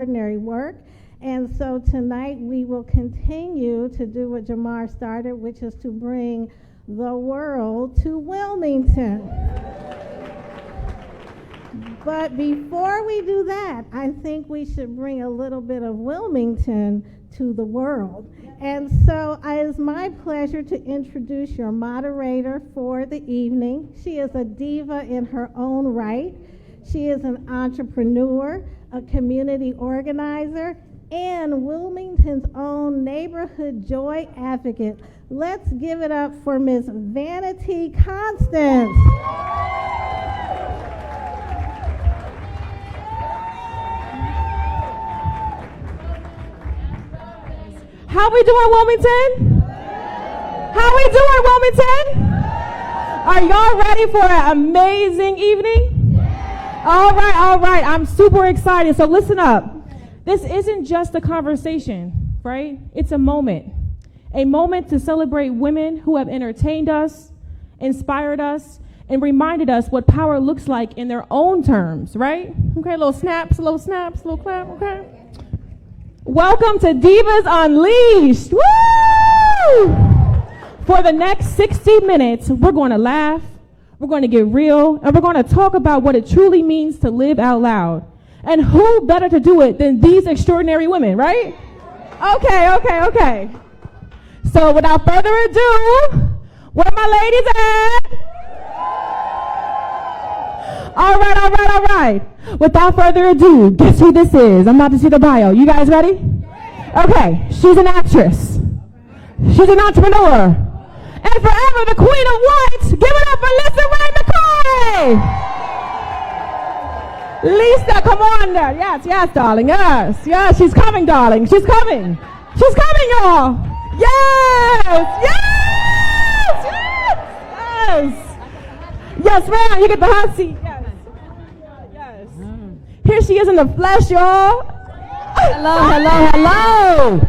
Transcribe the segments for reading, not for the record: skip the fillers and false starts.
extraordinary work. And so tonight we will continue to do what Jamar started, which is to bring the world to Wilmington. But before we do that, I think we should bring a little bit of Wilmington to the world. And so it is my pleasure to introduce your moderator for the evening. She is a diva in her own right. She is an entrepreneur, a community organizer, and Wilmington's own neighborhood joy advocate. Let's give it up for Miss Vanity Constance. How we doing, Wilmington? How we doing, Wilmington? Are y'all ready for an amazing evening? All right. I'm super excited. So listen up. This isn't just a conversation, right? It's a moment to celebrate women who have entertained us, inspired us, and reminded us what power looks like in their own terms, right? Okay, little snaps, little clap, okay? Welcome to Divas Unleashed. Woo! For the next 60 minutes, we're going to laugh, we're going to get real, and we're going to talk about what it truly means to live out loud. And who better to do it than these extraordinary women, right? Okay. So without further ado, where my ladies at? All right. Without further ado, guess who this is? I'm about to see the bio. You guys ready? Okay, she's an actress. She's an entrepreneur. And forever the queen of whites. Give it up for LisaRaye McCoy. Lisa, come on there. Yes, darling. Yes, she's coming, darling. She's coming, y'all. Yes, ma'am. You get the hot seat. Yes. Here she is in the flesh, y'all. Hello.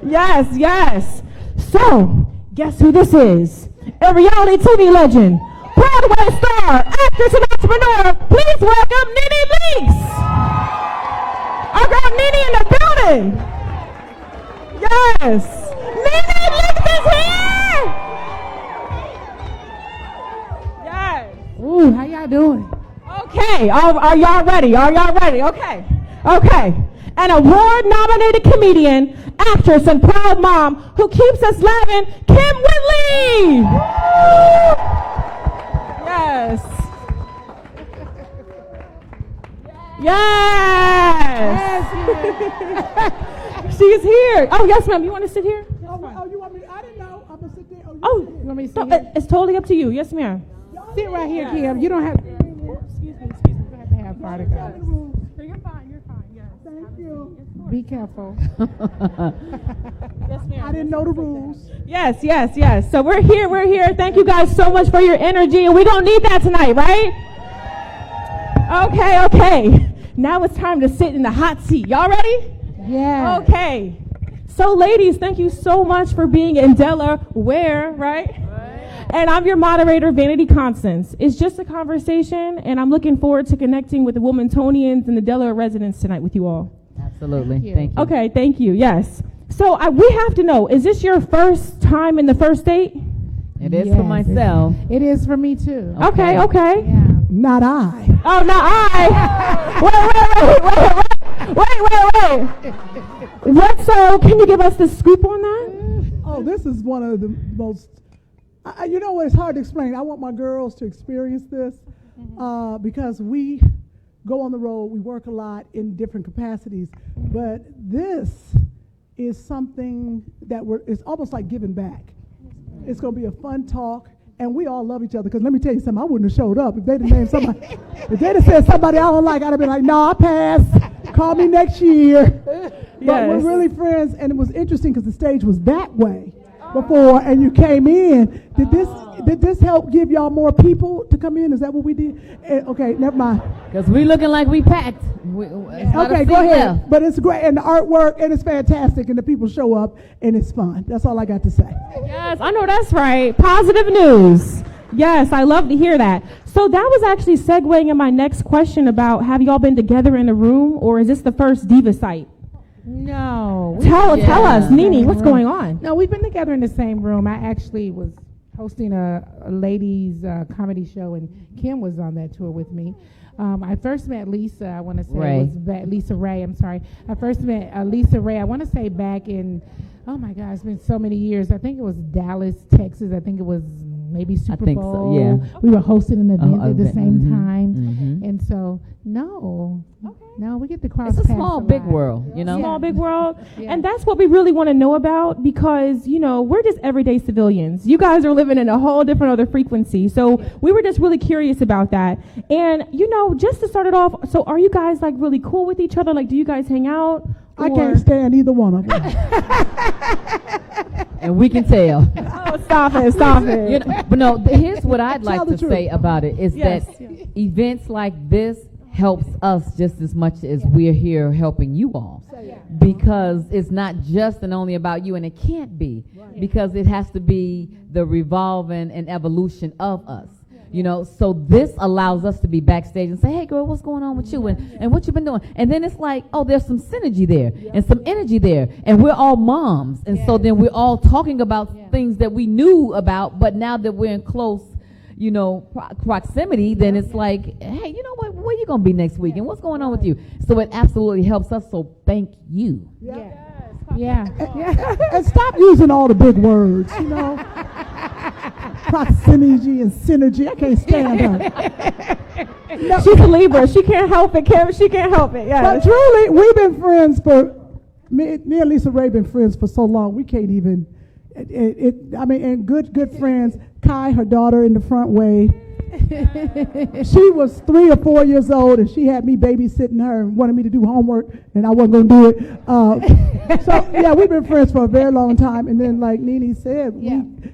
Yes. So, guess who this is? A reality TV legend, Broadway star, actress and entrepreneur. Please welcome NeNe Leakes. I got NeNe in the building. Yes. NeNe Leakes is here. Yes. Ooh, how y'all doing? Okay. Are y'all ready? Okay. An award-nominated comedian, actress, and proud mom who keeps us laughing, Kym Whitley. Yes. She's here. Oh, yes, ma'am. You want to sit here? Oh, you want me? I didn't know. I'm going to sit there. Oh, you want me to sit no, here? it's totally up to you. Yes, ma'am. Sit right here, Kym. You don't have to. Excuse me. You have to have particles. You're fine. Yes. Thank you. Be careful. Yes, ma'am. I didn't know the rules. Yes. So we're here. Thank you guys so much for your energy, and we don't need that tonight, right? Okay. Now it's time to sit in the hot seat. Y'all ready? Yeah. Okay. So, ladies, thank you so much for being in Delaware, right? And I'm your moderator, Vanity Constance. It's just a conversation, and I'm looking forward to connecting with the Wilmingtonians and the Delaware residents tonight with you all. Absolutely. Thank you. Okay, thank you. Yes. So we have to know, is this your first time in the first date? It is for myself. It is for me, too. Okay. Yeah. Not I. Oh, not I. Wait. What? So can you give us the scoop on that? Oh, this is one of the most, you know what, it's hard to explain. I want my girls to experience this because we go on the road, we work a lot in different capacities, but this is something that it's almost like giving back. It's going to be a fun talk, and we all love each other, because let me tell you something, I wouldn't have showed up if they'd have named somebody. If they'd have said somebody I don't like, I'd have been like, no, I pass. Call me next year. But we're really friends, and it was interesting because the stage was that way before, and you came in. Did this help give y'all more people to come in? Is that what we did? Okay, never mind. Because we looking like we packed. Okay, go ahead. Left. But it's great, and the artwork, and it's fantastic, and the people show up, and it's fun. That's all I got to say. Yes, I know that's right. Positive news. Yes, I love to hear that. So that was actually segueing in my next question about, have y'all been together in a room, or is this the first Diva site? No. Tell us, NeNe, what's going on? No, we've been together in the same room. I actually was hosting a ladies comedy show, and Kym was on that tour with me. I first met Lisa, I want to say it was LisaRaye, I'm sorry. I first met LisaRaye, I want to say back in, oh my God, it's been so many years. I think it was Dallas, Texas. I think it was maybe Super Bowl. So, yeah. We were hosting an event at the same mm-hmm, time. Mm-hmm. And so, no, we get to cross paths. It's a small, big world, you know? Small, big world. Yeah. And that's what we really want to know about, because, you know, we're just everyday civilians. You guys are living in a whole different other frequency. So we were just really curious about that. And, you know, just to start it off, so are you guys like really cool with each other? Like, do you guys hang out? I can't stand either one of them. And we can tell. Oh, stop it. You know, but no, here's what I'd like to truth. say about it is that events like this helps us just as much as we're here helping you all. Because it's not just and only about you, and it can't be, because it has to be the revolving and evolution of us. You know, so this allows us to be backstage and say, hey, girl, what's going on with you and what you been doing? And then it's like, oh, there's some synergy there and some energy there. And we're all moms. And so then we're all talking about things that we knew about, but now that we're in close, you know, proximity, then it's like, hey, you know what? Where you going to be next week? And what's going on with you? So it absolutely helps us. So thank you. And stop using all the big words, you know. Proximity and synergy. I can't stand her. No. She's a Libra. She can't help it, Kym. She can't help it. Yeah. But truly, we've been friends me and LisaRaye been friends for so long. We can't even. And good friends. Kai, her daughter, in the front way. She was 3 or 4 years old, and she had me babysitting her and wanted me to do homework, and I wasn't going to do it. So, yeah, we've been friends for a very long time. And then, like NeNe said, we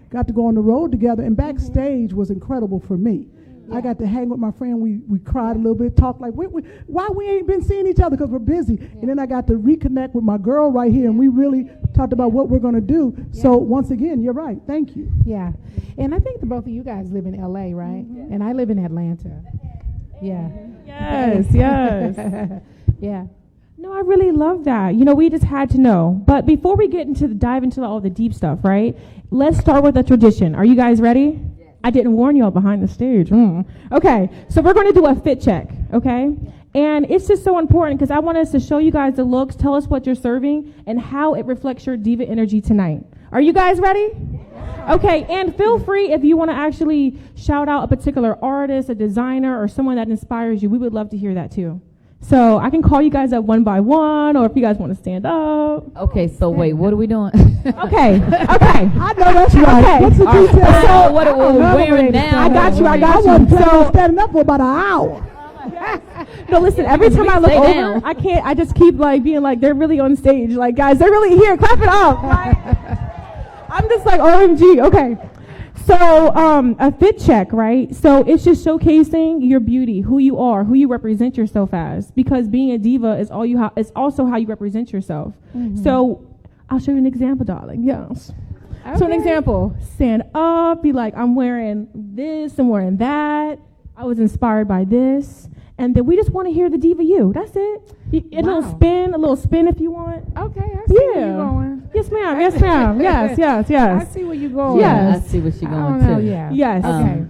got to go on the road together, and backstage was incredible for me. I got to hang with my friend. We cried a little bit, talked like, why we ain't been seeing each other, because we're busy. And then I got to reconnect with my girl right here, and we really talked about what we're going to do. So once again, you're right. Thank you. Yeah. And I think the both of you guys live in L.A., right? Mm-hmm. And I live in Atlanta. Yeah. Yes. Yeah. No, I really love that. You know, we just had to know. But before we get dive into all the deep stuff, right? Let's start with a tradition. Are you guys ready? I didn't warn y'all behind the stage. Okay, so we're going to do a fit check, okay? And it's just so important because I want us to show you guys the looks, tell us what you're serving, and how it reflects your diva energy tonight. Are you guys ready? Okay, and feel free if you want to actually shout out a particular artist, a designer, or someone that inspires you. We would love to hear that too. So I can call you guys up one by one, or if you guys want to stand up. Okay, so wait, what are we doing? Okay. I know that's right. Okay. What's the detail? So what are we wearing now? I got you. I wasn't standing up for about an hour. No, listen, every time I look over, I can't, I just keep like being like, they're really on stage. Like, guys, they're really here. Clap it up. Like, I'm just like, OMG. Okay. So a fit check, right? So it's just showcasing your beauty, who you are, who you represent yourself as, because being a diva is it's also how you represent yourself. Mm-hmm. So I'll show you an example, darling. Yes. Okay. So an example, stand up, be like, I'm wearing this, I'm wearing that. I was inspired by this. And then we just want to hear the diva you. That's it. A little spin if you want. Okay, I see where you're going. Yes, ma'am. Yes, ma'am. Yes. I see where you're going. Yes. I see where she's going too. Yeah. Yes. Okay.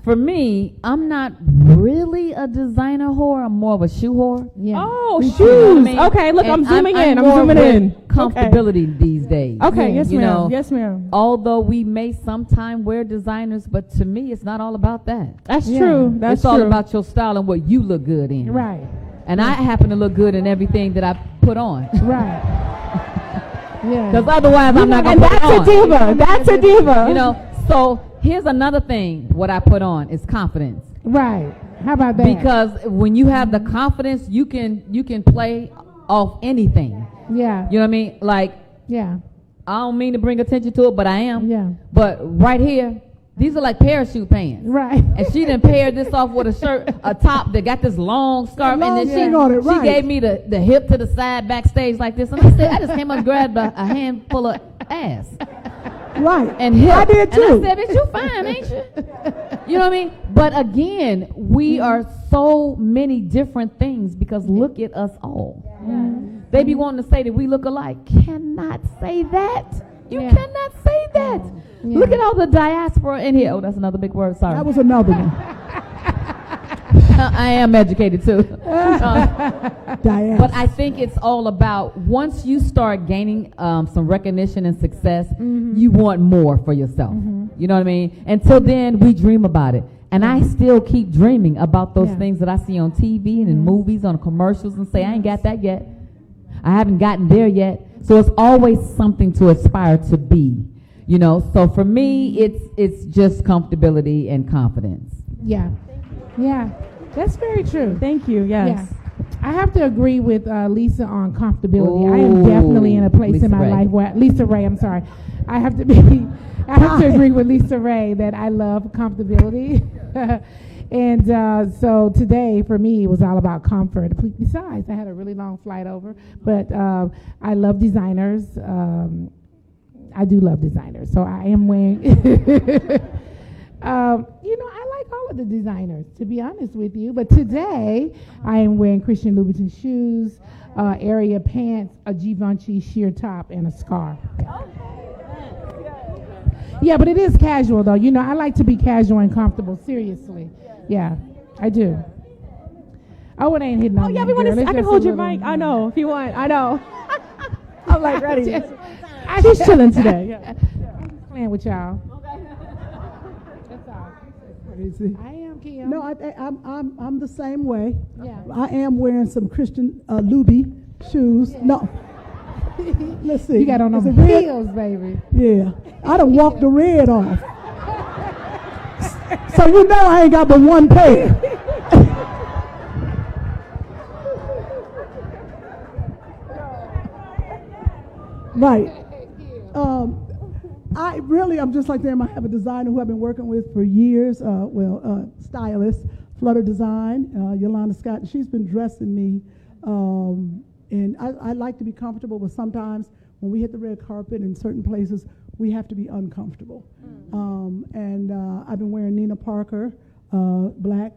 For me, I'm not really a designer whore. I'm more of a shoe whore. Yeah. Oh, shoes. You know what I mean? Okay, look, I'm zooming in. Comfortability these days. Okay, yes, you ma'am. know, yes, ma'am. Although we may sometime wear designers, but to me, it's not all about that. That's true. It's all about your style and what you look good in. Right. And I happen to look good in everything that I put on. Right. Yeah. Because otherwise, I'm not going to put it on. And that's a diva. That's a diva. You know, so here's another thing. What I put on is confidence. Right. How about that? Because when you have the confidence, you can play off anything. Yeah. You know what I mean? Like, yeah. I don't mean to bring attention to it, but I am. Yeah. But right here, these are like parachute pants. Right. And she done paired this off with a shirt, a top that got this long scarf, and then she gave me the hip to the side backstage like this. And I said, I just came up and grabbed a handful of ass. Right. and hip. I did too. And I said, bitch, you fine, ain't you? You know what I mean? But again, we are so many different things because look at us all. They be wanting to say that we look alike. Cannot say that. You cannot say that. Look at all the diaspora in here. Oh, that's another big word. Sorry. That was another one. I am educated too. Diane. But I think it's all about once you start gaining some recognition and success, you want more for yourself. You know what I mean? Until then, we dream about it. And I still keep dreaming about those things that I see on TV and in movies, on commercials, and say, I ain't got that yet. I haven't gotten there yet. So it's always something to aspire to be. You know, so for me, it's just comfortability and confidence. Yeah. Yeah. That's very true. Thank you. Yes. Yeah. I have to agree with Lisa on comfortability. I am definitely in a place in my life where LisaRaye, I'm sorry. I have to agree with LisaRaye that I love comfortability. And so today for me it was all about comfort. Besides, I had a really long flight over, but I love designers. I do love designers, so I am wearing. I like all of the designers, to be honest with you. But today I am wearing Christian Louboutin shoes, area pants, a Givenchy sheer top, and a scarf. Yeah, but it is casual though. You know, I like to be casual and comfortable. Seriously. Yeah, I do. Oh, it ain't hitting on yeah, me, girl. I can hold your mic. I know, if you want. I know. I'm like ready. She's chilling today. Yeah. I'm just playing with y'all. That's all. Crazy. I am, Kym. No, I'm the same way. Yeah. I am wearing some Christian Loubie shoes. Yeah. No. Let's see. You got on Is them it red? heels, baby. Yeah. I done walked the red off. So you know I ain't got but one pair. Right. I'm just like them. I have a designer who I've been working with for years. Stylist, Flutter Design, Yolanda Scott. She's been dressing me. And I like to be comfortable, but sometimes when we hit the red carpet in certain places, we have to be uncomfortable. I've been wearing Nina Parker, black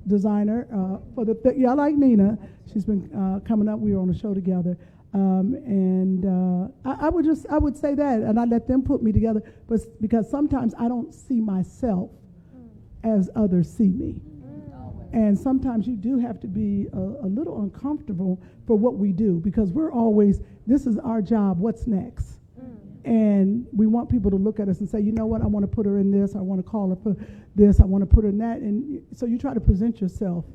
designer for the. I like Nina. She's been coming up. We were on a show together. I would say that, and I let them put me together, but because sometimes I don't see myself as others see me, and sometimes you do have to be a little uncomfortable for what we do, because we're always, this is our job, what's next? And we want people to look at us and say, you know what, I want to put her in this, I want to call her for this, I want to put her in that, and so you try to present yourself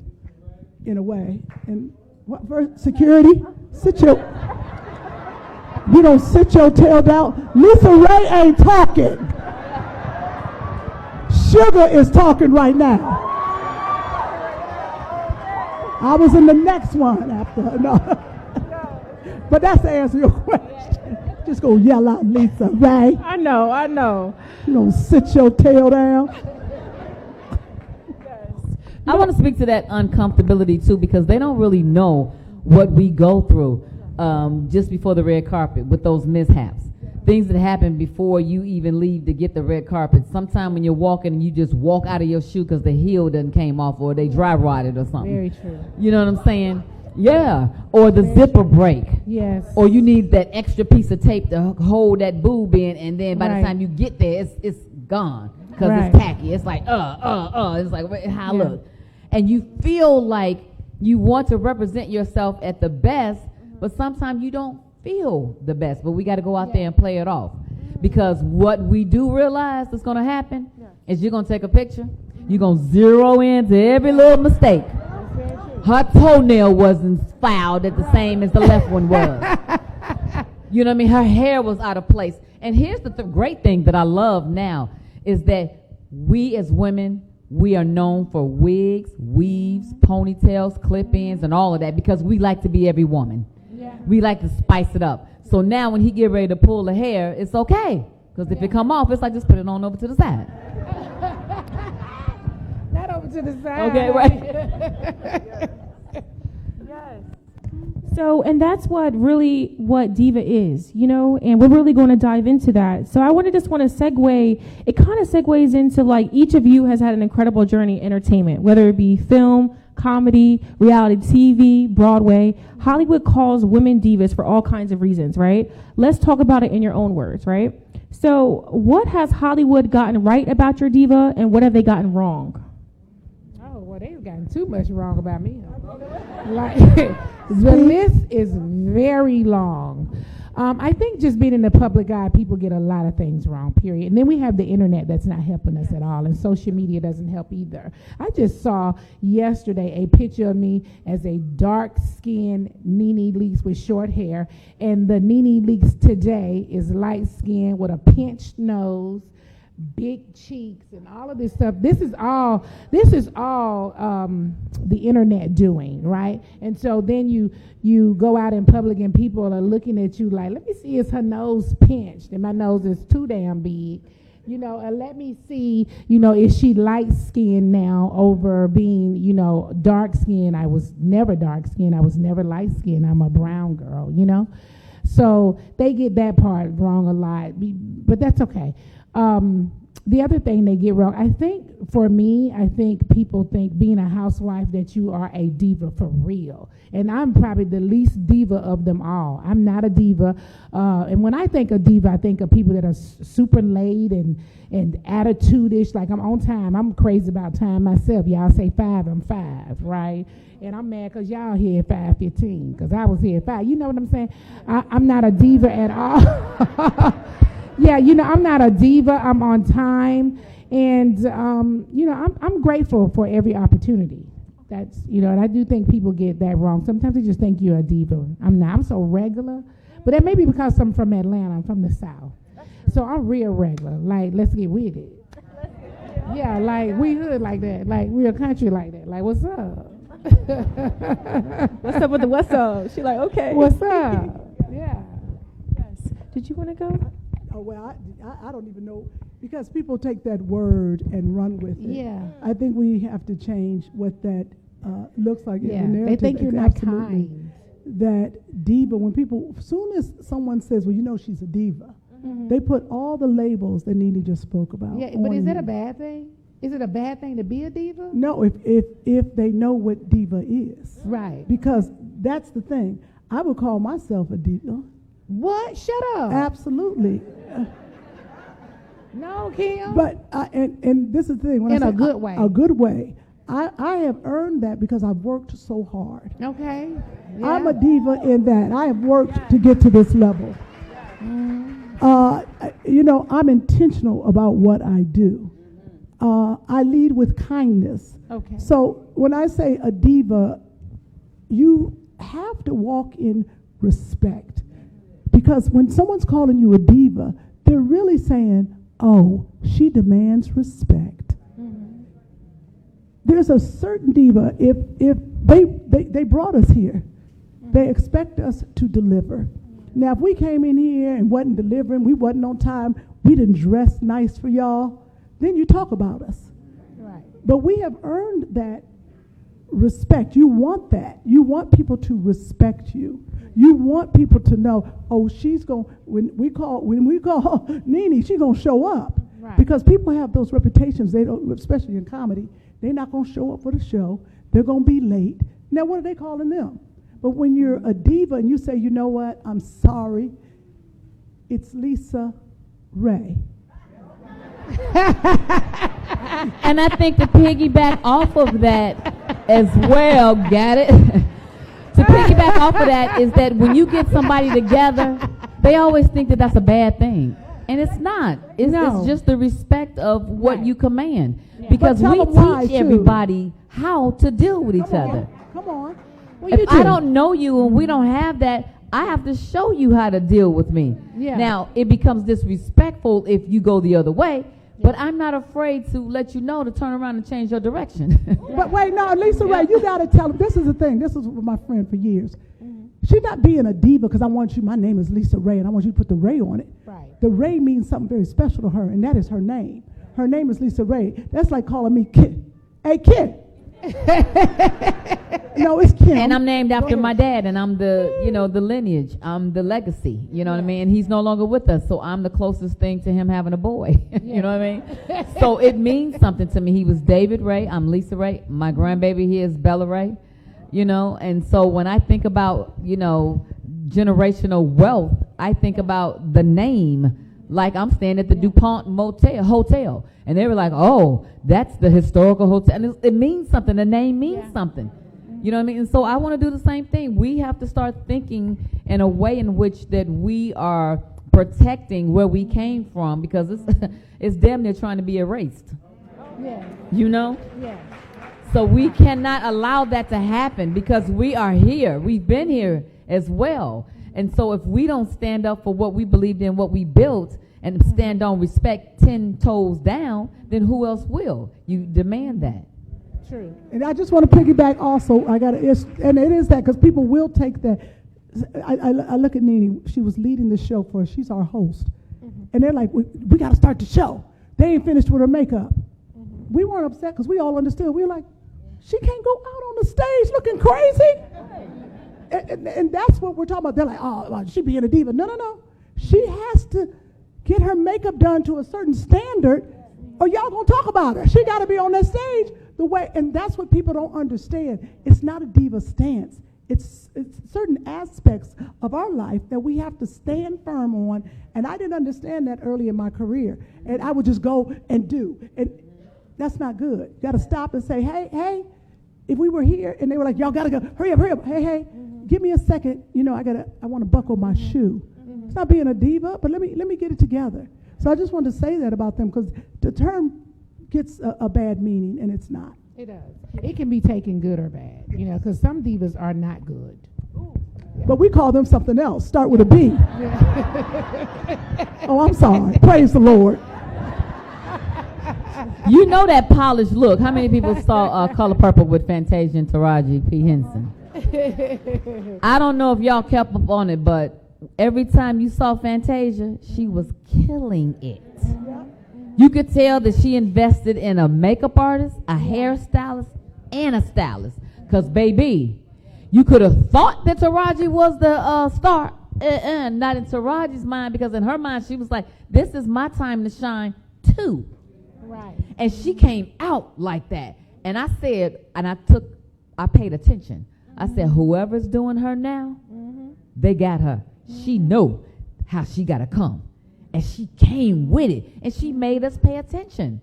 in a way. And what, first, security, you don't sit your tail down. LisaRaye ain't talking. Sugar is talking right now. I was in the next one after her. No. But that's to answer your question. Just go yell out LisaRaye. I know. You don't sit your tail down. I want to speak to that uncomfortability too, because they don't really know what we go through just before the red carpet with those mishaps. Things that happen before you even leave to get the red carpet. Sometime when you're walking and you just walk out of your shoe because the heel done came off, or they dry rotted or something. Very true. You know what I'm saying? Yeah. Or the zipper break. Yes. Or you need that extra piece of tape to hold that boob in, and then by the time you get there, it's gone because it's tacky. It's like It's like, how look? And you feel like you want to represent yourself at the best, but sometimes you don't feel the best. But we got to go out there and play it off, because what we do realize that's going to happen is you're going to take a picture, you're going to zero in to every little mistake. Her toenail wasn't filed at the same as the left one was. You know what I mean? Her hair was out of place. And here's the great thing that I love now is that we as women, we are known for wigs, weaves, ponytails, clip-ins, and all of that, because we like to be every woman. Yeah. We like to spice it up. So now when he get ready to pull the hair, it's okay. Because if it come off, it's like just put it on over to the side. Not over to the side. Okay, right. So, and that's what Diva is, you know, and we're really going to dive into that. So I want to segue, it kind of segues into like each of you has had an incredible journey in entertainment, whether it be film, comedy, reality TV, Broadway. Hollywood calls women divas for all kinds of reasons, right? Let's talk about it in your own words, right? So what has Hollywood gotten right about your diva, and what have they gotten wrong? Oh, well, they've gotten too much wrong about me. Like, the list is very long. I think just being in the public eye, people get a lot of things wrong, period. And then we have the internet that's not helping us at all, and social media doesn't help either. I just saw yesterday a picture of me as a dark-skinned NeNe Leakes with short hair, and the NeNe Leakes today is light-skinned with a pinched nose, big cheeks, and all of this stuff. This is all the internet doing, right? And so then you go out in public and people are looking at you like, let me see, is her nose pinched? And my nose is too damn big, you know, and let me see, you know, is she light-skinned now over being, you know, dark-skinned? I was never dark-skinned. I was never light-skinned. I'm a brown girl, you know? So they get that part wrong a lot, but that's okay. The other thing they get wrong, I think people think being a housewife that you are a diva for real. And I'm probably the least diva of them all. I'm not a diva. And when I think of diva, I think of people that are super late and attitude-ish, like I'm on time. I'm crazy about time myself. Y'all say 5, I'm 5, right? And I'm mad because y'all here at 5:15 because I was here at 5. You know what I'm saying? I'm not a diva at all. Yeah, you know, I'm not a diva. I'm on time. And, you know, I'm grateful for every opportunity. That's, you know, and I do think people get that wrong. Sometimes they just think you're a diva. I'm not. I'm so regular. But that may be because I'm from Atlanta. I'm from the South. So I'm real regular. Like, let's get with it. Yeah, like, we hood like that. Like, we're a country like that. Like, what's up? What's up with the what's up? She like, okay. What's up? Yeah. Yes. Did you want to go? Oh, well, I don't even know, because people take that word and run with it. Yeah. I think we have to change what that looks like in the Yeah, narrative. they think you're not kind. That diva, when people, as soon as someone says, well, you know she's a diva, they put all the labels that NeNe just spoke about. Yeah, but is that a bad thing? Is it a bad thing to be a diva? No, if they know what diva is. Right. Because that's the thing. I would call myself a diva. What? Shut up. Absolutely. No, Kym. But and this is the thing. When In I say a good way. A good way. I have earned that because I've worked so hard. Okay. Yeah. I'm a diva in that I have worked to get to this level. You know, I'm intentional about what I do. I lead with kindness. Okay. So when I say a diva, you have to walk in respect. Because when someone's calling you a diva, they're really saying, oh, she demands respect. There's a certain diva, if they brought us here, they expect us to deliver. Now, if we came in here and wasn't delivering, we wasn't on time, we didn't dress nice for y'all, then you talk about us. Right. But we have earned that respect. You want that. You want people to respect you. You want people to know, oh, she's going, when we call NeNe, she's going to show up. Right. Because people have those reputations, they don't, especially in comedy, they're not going to show up for the show. They're going to be late. Now, what are they calling them? But when you're a diva and you say, you know what, I'm sorry, it's LisaRaye. And I think to piggyback off of that as well, got it? To piggyback off of that is that when you get somebody together, they always think that that's a bad thing. And it's not. It's just the respect of what you command. Yeah. Because we teach everybody how to deal with each other. Come on. If I don't know you and we don't have that, I have to show you how to deal with me. Yeah. Now, it becomes disrespectful if you go the other way, but I'm not afraid to let you know to turn around and change your direction. But wait, no, LisaRaye, you got to tell them. This is the thing. This was with my friend for years. She's not being a diva because I want you, my name is LisaRaye, and I want you to put the Ray on it. Right. The Ray means something very special to her, and that is her name. Her name is LisaRaye. That's like calling me Kid. Hey, Kid. No, it's Kym. And I'm named after my dad, and I'm the, you know, the lineage. I'm the legacy, you know what I mean? And he's no longer with us, so I'm the closest thing to him having a boy. You know what I mean? So it means something to me. He was David Ray. I'm LisaRaye. My grandbaby here is Bella Ray, you know? And so when I think about, you know, generational wealth, I think about the name. Like I'm staying at the DuPont Hotel. And they were like, oh, that's the historical hotel. And it means something. The name means something. You know what I mean? And so I want to do the same thing. We have to start thinking in a way in which that we are protecting where we came from, because it's damn near trying to be erased. Yeah. You know? Yeah. So we cannot allow that to happen, because we are here. We've been here as well. And so if we don't stand up for what we believed in, what we built, and stand on respect 10 toes down, then who else will? You demand that. True. And I just want to piggyback also. And it is that, because people will take that. I look at NeNe. She was leading the show for us. She's our host. And they're like, we got to start the show. They ain't finished with her makeup. We weren't upset because we all understood. We were like, she can't go out on the stage looking crazy. And that's what we're talking about. They're like, oh, she being a diva. No. She has to get her makeup done to a certain standard, or y'all gonna talk about her. She got to be on that stage the way, and that's what people don't understand. It's not a diva stance. It's certain aspects of our life that we have to stand firm on, and I didn't understand that early in my career, and I would just go and do, and that's not good. You got to stop and say, hey, if we were here and they were like, y'all got to go, hurry up, hey, give me a second, you know, I want to buckle my shoe. It's not being a diva, but let me get it together. So I just wanted to say that about them, because the term gets a bad meaning, and it's not. It does. It can be taken good or bad, you know, because some divas are not good. But we call them something else. Start with a B. Oh, I'm sorry. Praise the Lord. You know that polished look. How many people saw Color Purple with Fantasia and Taraji P. Henson? I don't know if y'all kept up on it, but every time you saw Fantasia, she was killing it. You could tell that she invested in a makeup artist, a hairstylist, and a stylist. Because, baby, you could have thought that Taraji was the star. Not in Taraji's mind, because in her mind, she was like, this is my time to shine, too. Right. And she came out like that. And I said, and I paid attention. I said, whoever's doing her now, they got her. She know how she got to come. And she came with it. And she made us pay attention.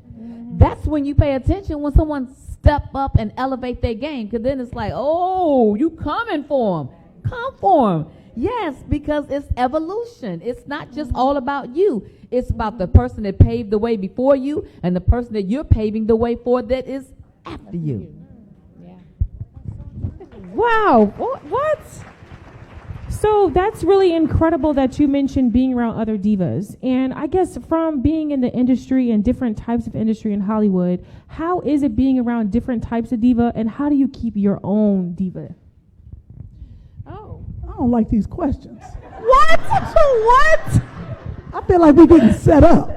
That's when you pay attention, when someone step up and elevate their game. Because then it's like, oh, you coming for them. Come for them. Yes, because it's evolution. It's not just all about you. It's about the person that paved the way before you and the person that you're paving the way for that is after you. Yeah. Wow. What? So that's really incredible that you mentioned being around other divas. And I guess from being in the industry and different types of industry in Hollywood, how is it being around different types of diva, and how do you keep your own diva? Oh. I don't like these questions. What? What? I feel like we're getting set up.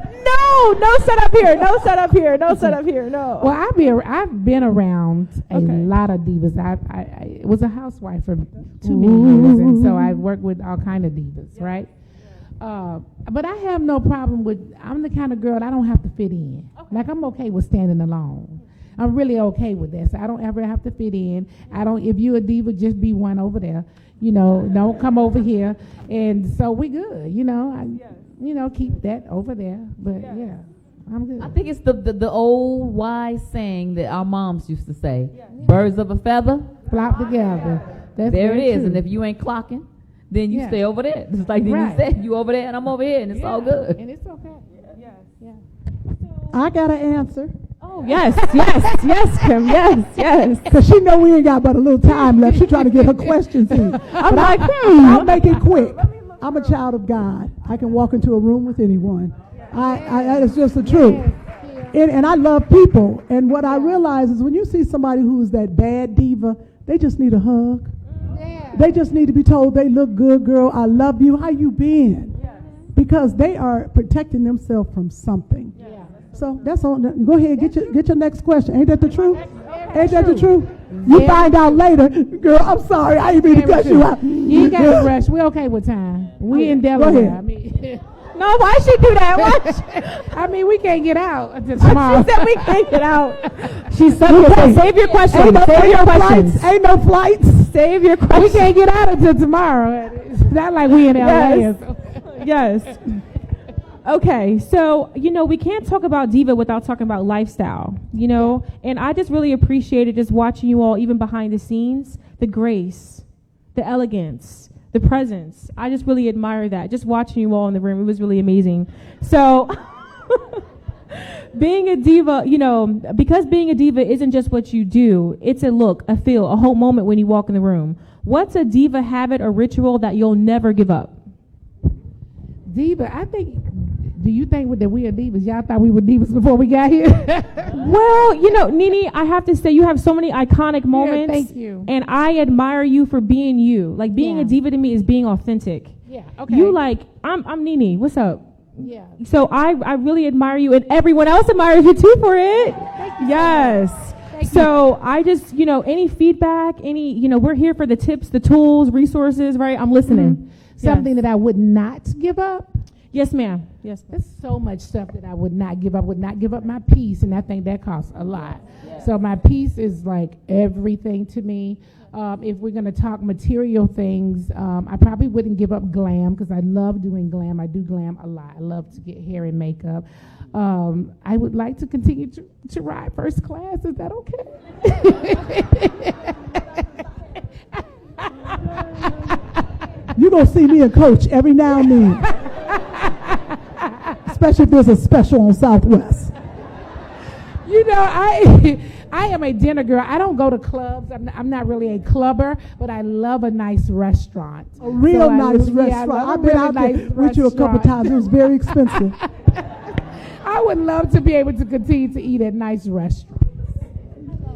No setup here. No setup here. No setup here. No. Well, I've been around a lot of divas. I was a housewife for too many years, and so I worked with all kind of divas, right? But I have no problem with. I'm the kind of girl I don't have to fit in. Like, I'm okay with standing alone. I'm really okay with that. So I don't ever have to fit in. If you're a diva, just be one over there. You know, don't come over here. And so we good. You know, keep that over there. But yeah, I'm good. I think it's the old wise saying that our moms used to say, birds of a feather flock together. That's there it is. true. And if you ain't clocking, then you stay over there. It's like you said, you over there and I'm over here, and it's all good. And it's okay. I got an answer. Oh, yes, Kym, yes. Because she know we ain't got but a little time left. She trying to get her questions in. I'm like, I'll make it quick. I'm a child of God. I can walk into a room with anyone. It's just the truth. And I love people. And what I realize is when you see somebody who's that bad diva, they just need a hug. They just need to be told they look good, girl. I love you. How you been? Because they are protecting themselves from something. So that's on. Go ahead, get your next question. Ain't that the truth? Ain't that the truth? You find out later, girl. I'm sorry, I ain't mean to cut you out. You ain't got to rush. We're okay with time. We in Delaware. I mean, No, why she do that? Why? I mean, we can't get out until tomorrow. She said we can't get out. She said, save your questions. Save your questions. Ain't no flights. Save your questions. We can't get out until tomorrow. It's not like we in LA. Yes. Okay, so, we can't talk about Diva without talking about lifestyle, and I just really appreciated just watching you all, even behind the scenes, the grace, the elegance, the presence. I just really admire that. Just watching you all in the room, it was really amazing. So, being a diva, because being a diva isn't just what you do, it's a look, a feel, a whole moment when you walk in the room. What's a diva habit or ritual that you'll never give up? Diva, I think, do you think that we are divas? Y'all thought we were divas before we got here? Well, NeNe, I have to say you have so many iconic moments. Thank you. And I admire you for being you. Like, being a diva to me is being authentic. Yeah, okay. You I'm NeNe. What's up? Yeah. So I really admire you, and everyone else admires you too for it. Yes. So I just, any feedback, we're here for the tips, the tools, resources, right? I'm listening. Mm-hmm. Something that I would not give up. Yes, ma'am. Yes, ma'am. There's so much stuff that I would not give up. Would not give up my peace, and I think that costs a lot. Yeah. So my peace is like everything to me. If we're going to talk material things, I probably wouldn't give up glam because I love doing glam. I do glam a lot. I love to get hair and makeup. I would like to continue to ride first class. Is that okay? You're going to see me and Coach every now and then. Especially if there's a special on Southwest. I am a dinner girl. I don't go to clubs. I'm not really a clubber, but I love a nice restaurant. A real nice restaurant. I've been out there with you a couple times. It was very expensive. I would love to be able to continue to eat at nice restaurants.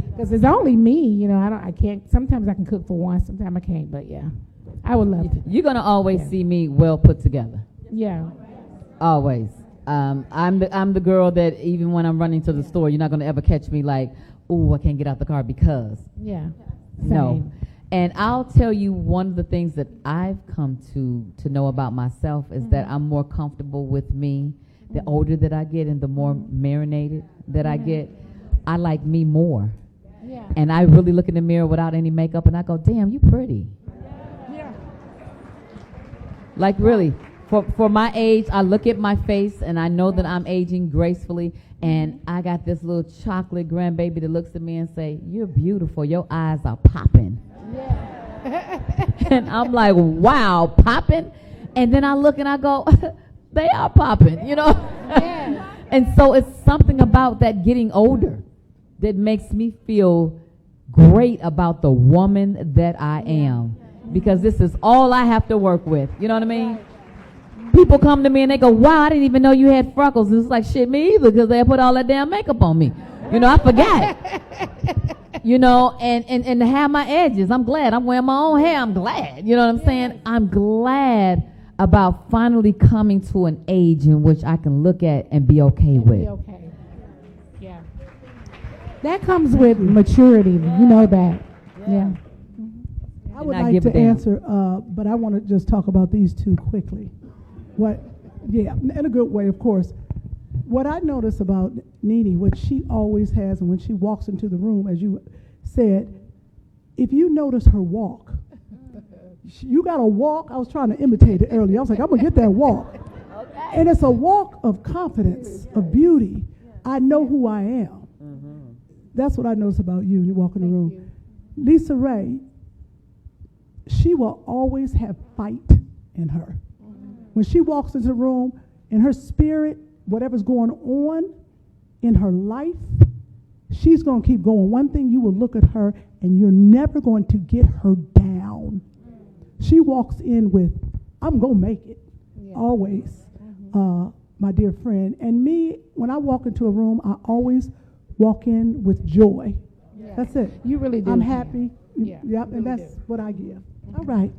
Because it's only me, I can't. Sometimes I can cook for one, sometimes I can't, but yeah. I would love to. You're going to always see me well put together. Yeah. Always. I'm the girl that even when I'm running to the store, you're not going to ever catch me like, oh, I can't get out the car because. Yeah. No. And I'll tell you one of the things that I've come to know about myself is that I'm more comfortable with me. The older that I get and the more marinated that I get, I like me more. Yeah. And I really look in the mirror without any makeup and I go, damn, you pretty. Yeah. Like really. For my age, I look at my face and I know that I'm aging gracefully, and I got this little chocolate grandbaby that looks at me and say, you're beautiful, your eyes are popping. Yeah. And I'm like, wow, popping? And then I look and I go, they are popping, Yeah. And so it's something about that getting older that makes me feel great about the woman that I am, because this is all I have to work with. You know what I mean? People come to me and they go, wow, I didn't even know you had freckles. And it's like, shit, me either, because they put all that damn makeup on me. I forgot. And to have my edges, I'm glad. I'm wearing my own hair, I'm glad. You know what I'm saying? I'm glad about finally coming to an age in which I can look at and be okay with. Be okay. Yeah. That comes with maturity. You know that. Yeah. I would like to answer, but I want to just talk about these two quickly. In a good way, of course. What I notice about NeNe, what she always has, and when she walks into the room, as you said, if you notice her walk, you got a walk. I was trying to imitate it earlier. I was like, I'm going to get that walk. Okay. And it's a walk of confidence, of beauty. I know who I am. Mm-hmm. That's what I notice about you when you walk in the room. LisaRaye, she will always have fight in her. When she walks into the room, in her spirit, whatever's going on in her life, she's going to keep going. One thing, you will look at her and you're never going to get her down. She walks in with, I'm going to make it, always, my dear friend. And me, when I walk into a room, I always walk in with joy. Yeah. That's it. You really do. I'm happy. Yeah. Yep, and that's what I give. All right.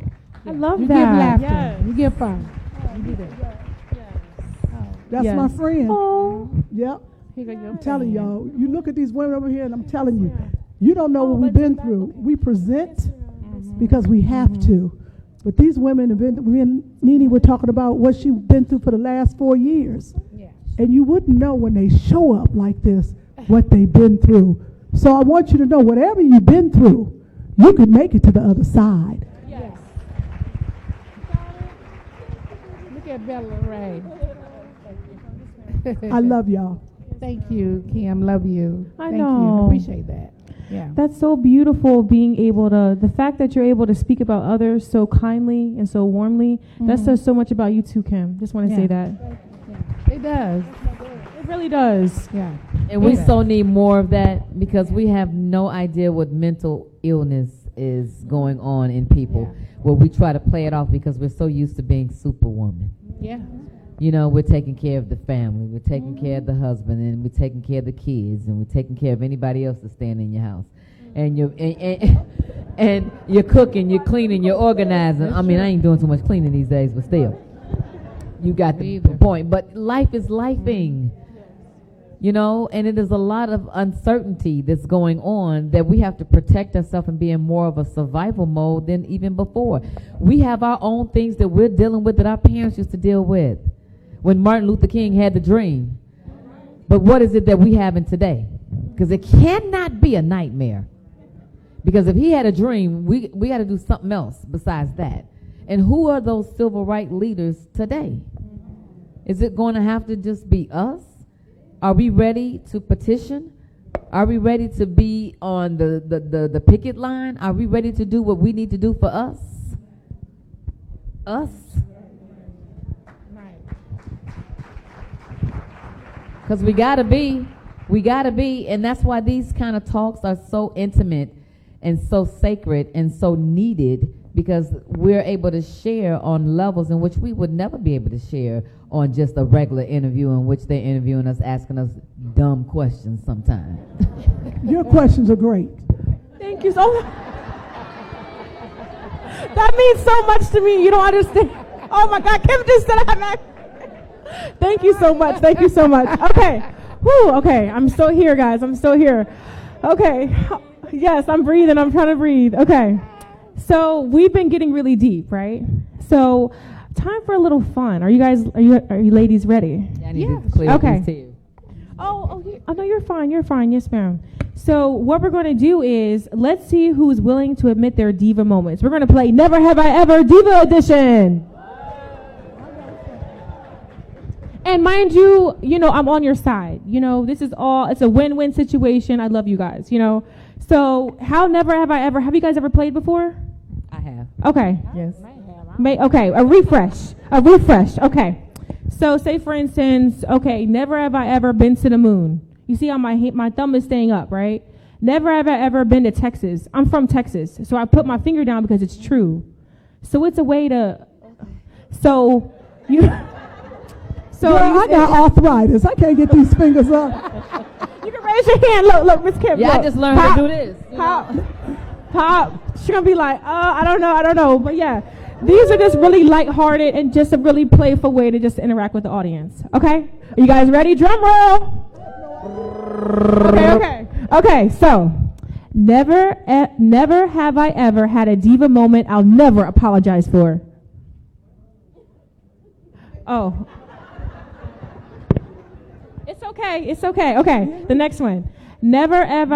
I love you that. You give laughter. Yes. You give fun. You do that. That's my friend. Oh. Yep. I'm telling y'all, you look at these women over here and I'm telling you, You don't know what we've been through. We present because we have to. But these women have been, me and NeNe were talking about what she's been through for the last 4 years. Yeah. And you wouldn't know when they show up like this what they've been through. So I want you to know whatever you've been through, you can make it to the other side. Yes. Look at Bella Ray. I love y'all. Thank you, Kym. Love you. I Thank know. you. Appreciate that. Yeah. That's so beautiful, being able to, the fact that you're able to speak about others so kindly and so warmly, that says so much about you too, Kym. Just want to say that. It does. It really does. Yeah. And we so need more of that because we have no idea what mental illness is going on in people. Where we try to play it off because we're so used to being superwoman. Yeah. You know, we're taking care of the family, we're taking care of the husband, and we're taking care of the kids, and we're taking care of anybody else that's staying in your house. And you're and you're cooking, you're cleaning, you're organizing. I mean, I ain't doing too much cleaning these days, but still, you got the point. But life is lifing, you know, and it is a lot of uncertainty that's going on that we have to protect ourselves and be in more of a survival mode than even before. We have our own things that we're dealing with that our parents used to deal with when Martin Luther King had the dream. But what is it that we have in today? Because it cannot be a nightmare. Because if he had a dream, we got to do something else besides that. And who are those civil rights leaders today? Is it going to have to just be us? Are we ready to petition? Are we ready to be on the picket line? Are we ready to do what we need to do for us? Us? Because we gotta be, and that's why these kind of talks are so intimate and so sacred and so needed, because we're able to share on levels in which we would never be able to share on just a regular interview in which they're interviewing us, asking us dumb questions sometimes. Your questions are great. Thank you so much. That means so much to me. You don't understand. Oh my God, Kym just said that. Thank you so much. Thank you so much. Okay. Whew, okay. I'm still here, guys. I'm still here. Okay. Yes, I'm breathing. I'm trying to breathe. Okay. So we've been getting really deep, right? So time for a little fun. Are you ladies ready? I need to clear these tears. Oh, no, you're fine. You're fine. Yes, ma'am. So what we're going to do is let's see who's willing to admit their diva moments. We're going to play Never Have I Ever Diva Edition. And mind you, I'm on your side. It's a win-win situation. I love you guys, So how never have I ever, have you guys ever played before? I have. Okay. Yes. Okay, a refresh. Okay. So say for instance, okay, never have I ever been to the moon. You see how my thumb is staying up, right? Never have I ever been to Texas. I'm from Texas, so I put my finger down because it's true. So it's a way to, so you... So I got arthritis. I can't get these fingers up. You can raise your hand. Look, Miss Kym. Yeah, look. I just learned how to do this. Pop. She's going to be like, I don't know. But yeah, these are just really lighthearted and just a really playful way to just interact with the audience. Okay? Are you guys ready? Drum roll. Okay, so never have I ever had a diva moment I'll never apologize for. Oh. It's okay. Okay, the next one. Never have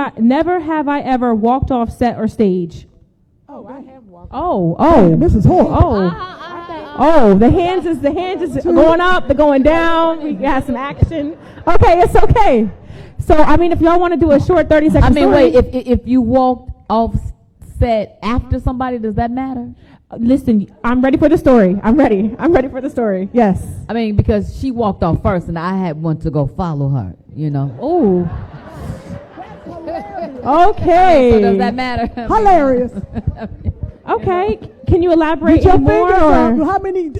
I ever walked off set or stage. Oh, I have walked. Oh. This is horrible. The hands is going up, they're going down. We got some action. Okay, it's okay. So if y'all want to do a short 30-second story. Wait, if you walked off set after somebody, does that matter? Listen, I'm ready for the story. I'm ready for the story. Yes. Because she walked off first, and I had one to go follow her. Oh. Okay. So does that matter? Hilarious. Okay. Can you elaborate Get your more? fingers up. How many?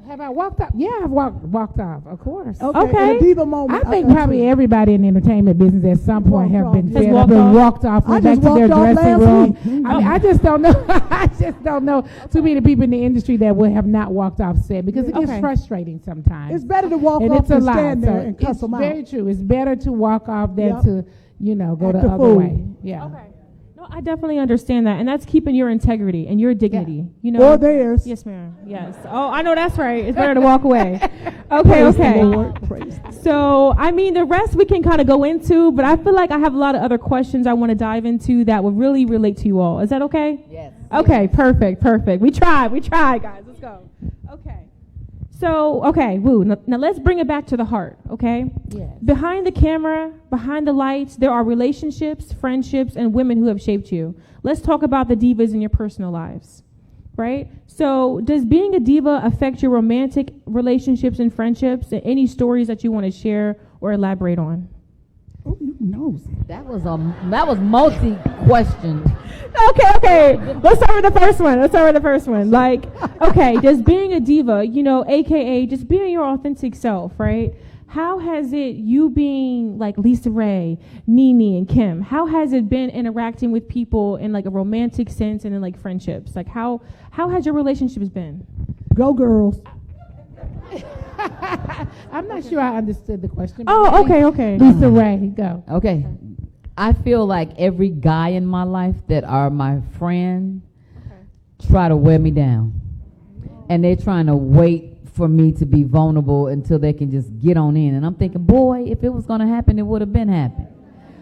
Have I walked off? Yeah, I've walked off, of course. Okay. In a diva moment. I think probably everybody in the entertainment business at some point have been fed up walked and off. walked off, went back to their dressing room. I just don't know. I just don't know too many people in the industry that would have not walked off set because it gets frustrating sometimes. It's better to walk and off it's a than lot. stand there So and cuss them out. It's very true. It's better to walk off than to go Act the a other fool. way. Yeah. Okay. No, I definitely understand that. And that's keeping your integrity and your dignity. Or theirs. Yes, ma'am. Yes. Oh, I know that's right. It's better to walk away. Okay, Praise the okay. Lord. Praise the Lord. So, I mean, the rest we can kind of go into, but I feel like I have a lot of other questions I want to dive into that would really relate to you all. Is that okay? Yes. Okay, perfect. We tried, guys. Let's go. Okay. So, okay, woo. Now let's bring it back to the heart, okay? Yes. Behind the camera, behind the lights, there are relationships, friendships, and women who have shaped you. Let's talk about the divas in your personal lives, right? So does being a diva affect your romantic relationships and friendships, and any stories that you want to share or elaborate on? Oh, you nosy. That was multi-question. Okay. Let's start with the first one. Like, okay, does being a diva, AKA just being your authentic self, right? How has it, you being like LisaRaye, NeNe, and Kym, how has it been interacting with people in like a romantic sense and in like friendships? Like how has your relationships been? Go girls. I'm not sure I understood the question. Oh, okay. LisaRaye, go. Okay. I feel like every guy in my life that are my friend try to wear me down. And they're trying to wait for me to be vulnerable until they can just get on in. And I'm thinking, boy, if it was going to happen, it would have been happened.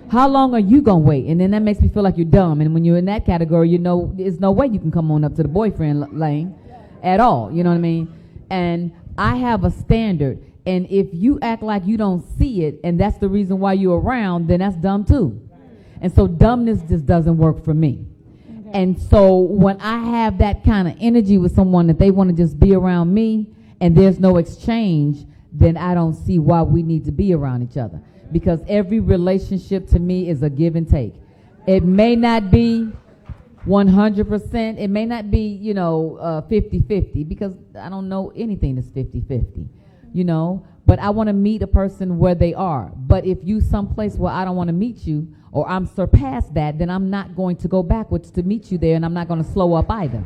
How long are you going to wait? And then that makes me feel like you're dumb. And when you're in that category, there's no way you can come on up to the boyfriend lane at all. You know what I mean? And I have a standard. And if you act like you don't see it, and that's the reason why you're around, then that's dumb too. And so dumbness just doesn't work for me. Okay. And so when I have that kind of energy with someone that they want to just be around me and there's no exchange, then I don't see why we need to be around each other. Because every relationship to me is a give and take. It may not be 100%. It may not be, 50-50, because I don't know anything that's 50-50. But I want to meet a person where they are. But if you someplace where I don't want to meet you, or I'm surpassed that, then I'm not going to go backwards to meet you there, and I'm not going to slow up either.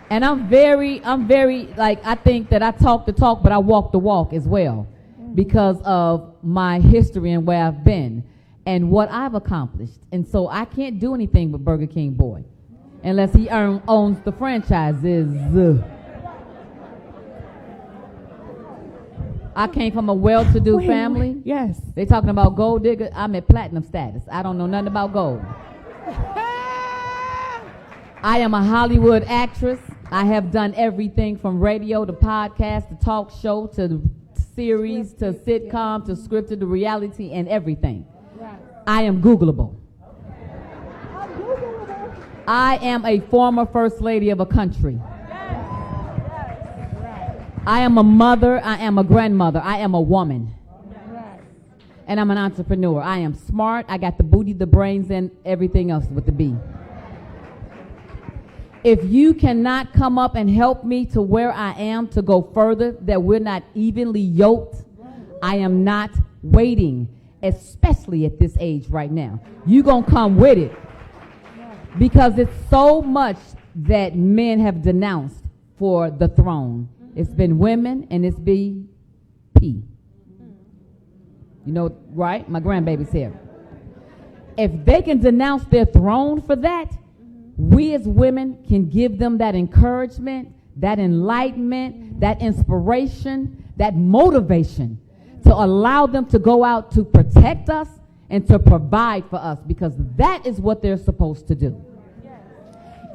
And I'm very, I think that I talk the talk, but I walk the walk as well, because of my history and where I've been and what I've accomplished. And so I can't do anything with Burger King Boy unless he owns the franchises. I came from a well-to-do family. Yes. They talking about gold digger. I'm at platinum status. I don't know nothing about gold. I am a Hollywood actress. I have done everything from radio to podcast to talk show to series to sitcom to scripted to reality and everything. I am Googleable. I am a former first lady of a country. I am a mother, I am a grandmother, I am a woman. And I'm an entrepreneur. I am smart, I got the booty, the brains, and everything else with the B. If you cannot come up and help me to where I am to go further, that we're not evenly yoked, I am not waiting, especially at this age right now. You gonna come with it. Because it's so much that men have denounced for the throne. It's been women and it's been P. Right? My grandbaby's here. If they can denounce their throne for that, we as women can give them that encouragement, that enlightenment, that inspiration, that motivation to allow them to go out to protect us and to provide for us, because that is what they're supposed to do.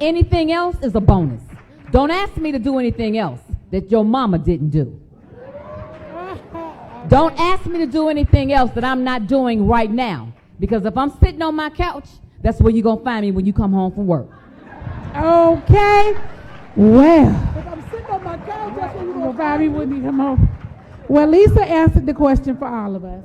Anything else is a bonus. Don't ask me to do anything else that your mama didn't do. Don't ask me to do anything else that I'm not doing right now, because if I'm sitting on my couch, that's where you're going to find me when you come home from work. Okay. Well. If I'm sitting on my couch, that's where you're Well, going to Bobby wouldn't come home. Well, Lisa answered the question for all of us.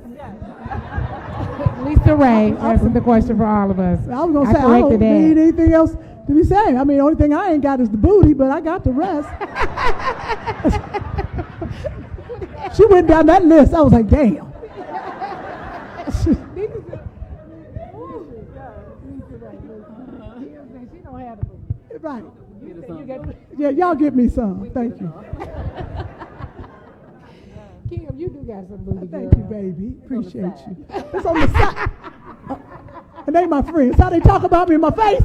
LisaRaye answered the question for all of us. I was going to say, I don't need anything else to be saying. I mean, the only thing I ain't got is the booty, but I got the rest. She went down that list. I was like, damn. Right. Yeah, y'all give me some. Thank you. Kym, you do got some booty, girl. Thank you, baby. Appreciate you. It's on the side. And they my friends. How they talk about me in my face.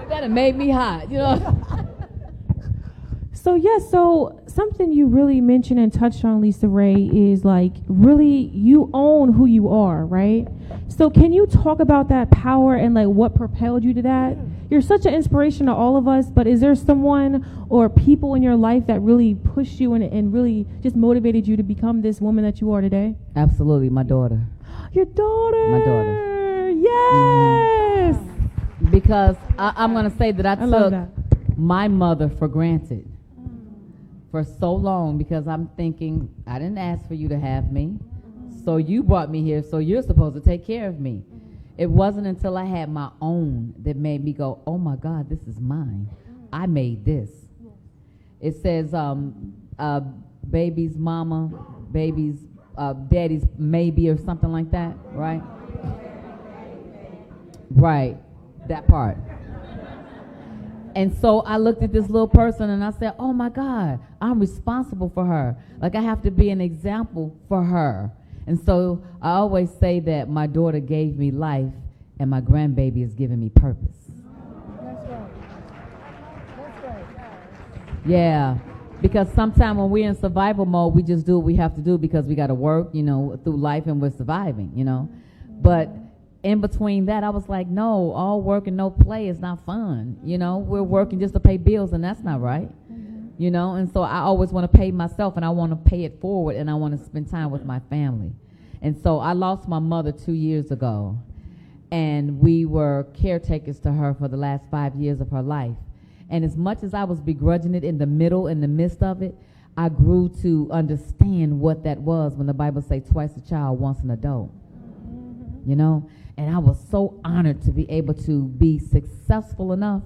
That made me hot, you know. So yes, so something you really mentioned and touched on, LisaRaye, is like really you own who you are, right? So can you talk about that power and like what propelled you to that? You're such an inspiration to all of us, but is there someone or people in your life that really pushed you and really just motivated you to become this woman that you are today? Absolutely, my daughter. Your daughter. My daughter. Yes. Because I'm going to say that I love took that. my mother for granted for so long because I'm thinking, I didn't ask for you to have me, so you brought me here, so you're supposed to take care of me. It wasn't until I had my own that made me go, oh my God, this is mine. I made this. It says, baby's mama, baby's daddy's maybe or something like that, right? Right, that part. And so I looked at this little person and I said, oh my God, I'm responsible for her. Like I have to be an example for her. And so I always say that my daughter gave me life and my grandbaby is giving me purpose. That's right. That's right. Yeah, because sometimes when we're in survival mode, we just do what we have to do because we got to work, you know, through life and we're surviving, you know. But in between that, I was like, no, all work and no play is not fun. You know, we're working just to pay bills and that's not right. You know, and so I always want to pay myself and I want to pay it forward and I want to spend time with my family. And so I lost my mother 2 years ago and we were caretakers to her for the last 5 years of her life. And as much as I was begrudging it in the midst of it, I grew to understand what that was when the Bible says twice a child, once an adult. You know, and I was so honored to be able to be successful enough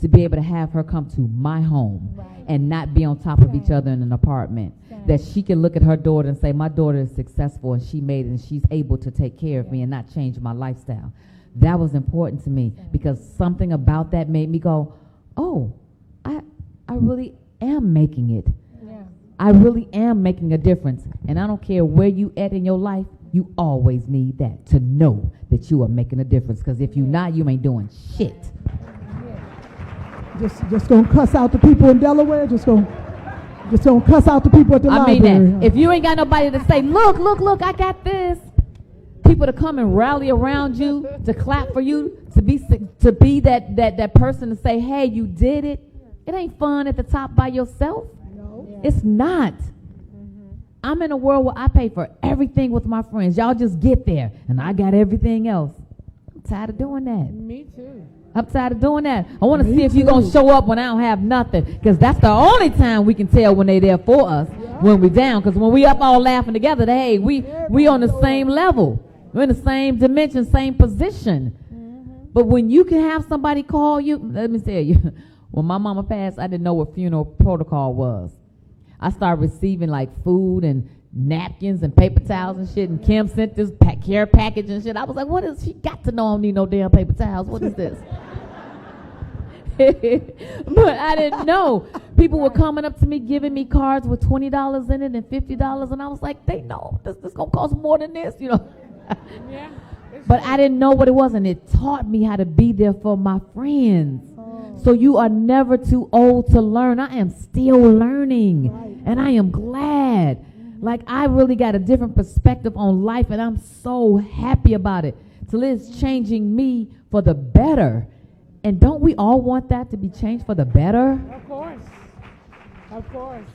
to be able to have her come to my home and not be on top of each other in an apartment. That she can look at her daughter and say, my daughter is successful and she made it and she's able to take care of me and not change my lifestyle. That was important to me because something about that made me go, oh, I really am making it. I really am making a difference. And I don't care where you at in your life, you always need that to know that you are making a difference. Because if you're not, you ain't doing shit. Just gonna cuss out the people in Delaware. Just gonna cuss out the people at the library. I mean that. If you ain't got nobody to say, look, I got this. People to come and rally around you, to clap for you, to be that person to say, hey, you did it. It ain't fun at the top by yourself. No. It's not. I'm in a world where I pay for everything with my friends. Y'all just get there, and I got everything else. I'm tired of doing that. Me too. I'm tired of doing that. I want to see if you're going to show up when I don't have nothing, because that's the only time we can tell when they're there for us, when we're down. Because when we up all laughing together, hey, we on the same level. We're in the same dimension, same position. But when you can have somebody call you, let me tell you, when my mama passed, I didn't know what funeral protocol was. I started receiving like food and napkins and paper towels and shit, and Kym sent this care package and shit. I was like, what is, she got to know I don't need no damn paper towels. What is this? But I didn't know. People were coming up to me, giving me cards with $20 in it and $50, and I was like, they know this going to cost more than this, you know. Yeah. But I didn't know what it was, and it taught me how to be there for my friends. So you are never too old to learn. I am still learning, and I am glad. Like, I really got a different perspective on life, and I'm so happy about it. Till it's changing me for the better. And don't we all want that to be changed for the better? Of course. Of course.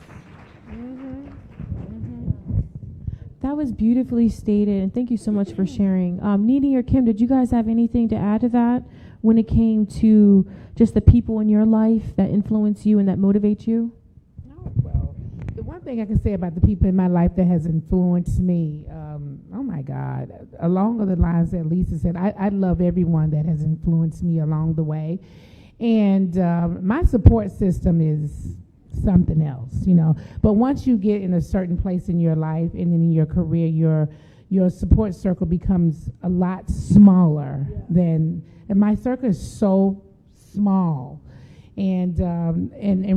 That was beautifully stated, and thank you so much for sharing. NeNe or Kym, did you guys have anything to add to that when it came to just the people in your life that influence you and that motivate you? No, well, the one thing I can say about the people in my life that has influenced me, oh my God, along the lines that Lisa said, I love everyone that has influenced me along the way. And my support system is something else, you know. But once you get in a certain place in your life and in your career, your support circle becomes a lot smaller than, and my circle is so small. And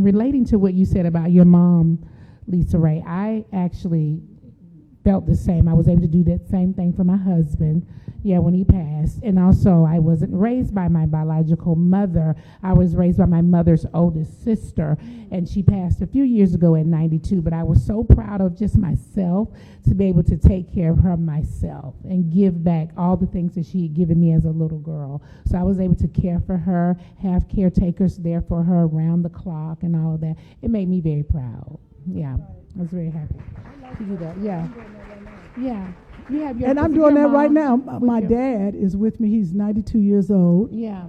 relating to what you said about your mom, LisaRaye, I actually felt the same. I was able to do that same thing for my husband, when he passed. And also, I wasn't raised by my biological mother. I was raised by my mother's oldest sister, and she passed a few years ago at 92. But I was so proud of just myself to be able to take care of her myself and give back all the things that she had given me as a little girl. So I was able to care for her, have caretakers there for her around the clock and all of that. It made me very proud. Yeah, I was very happy to do that. Yeah. You have your, and I'm doing that right now. My dad is with me. He's 92 years old. Yeah.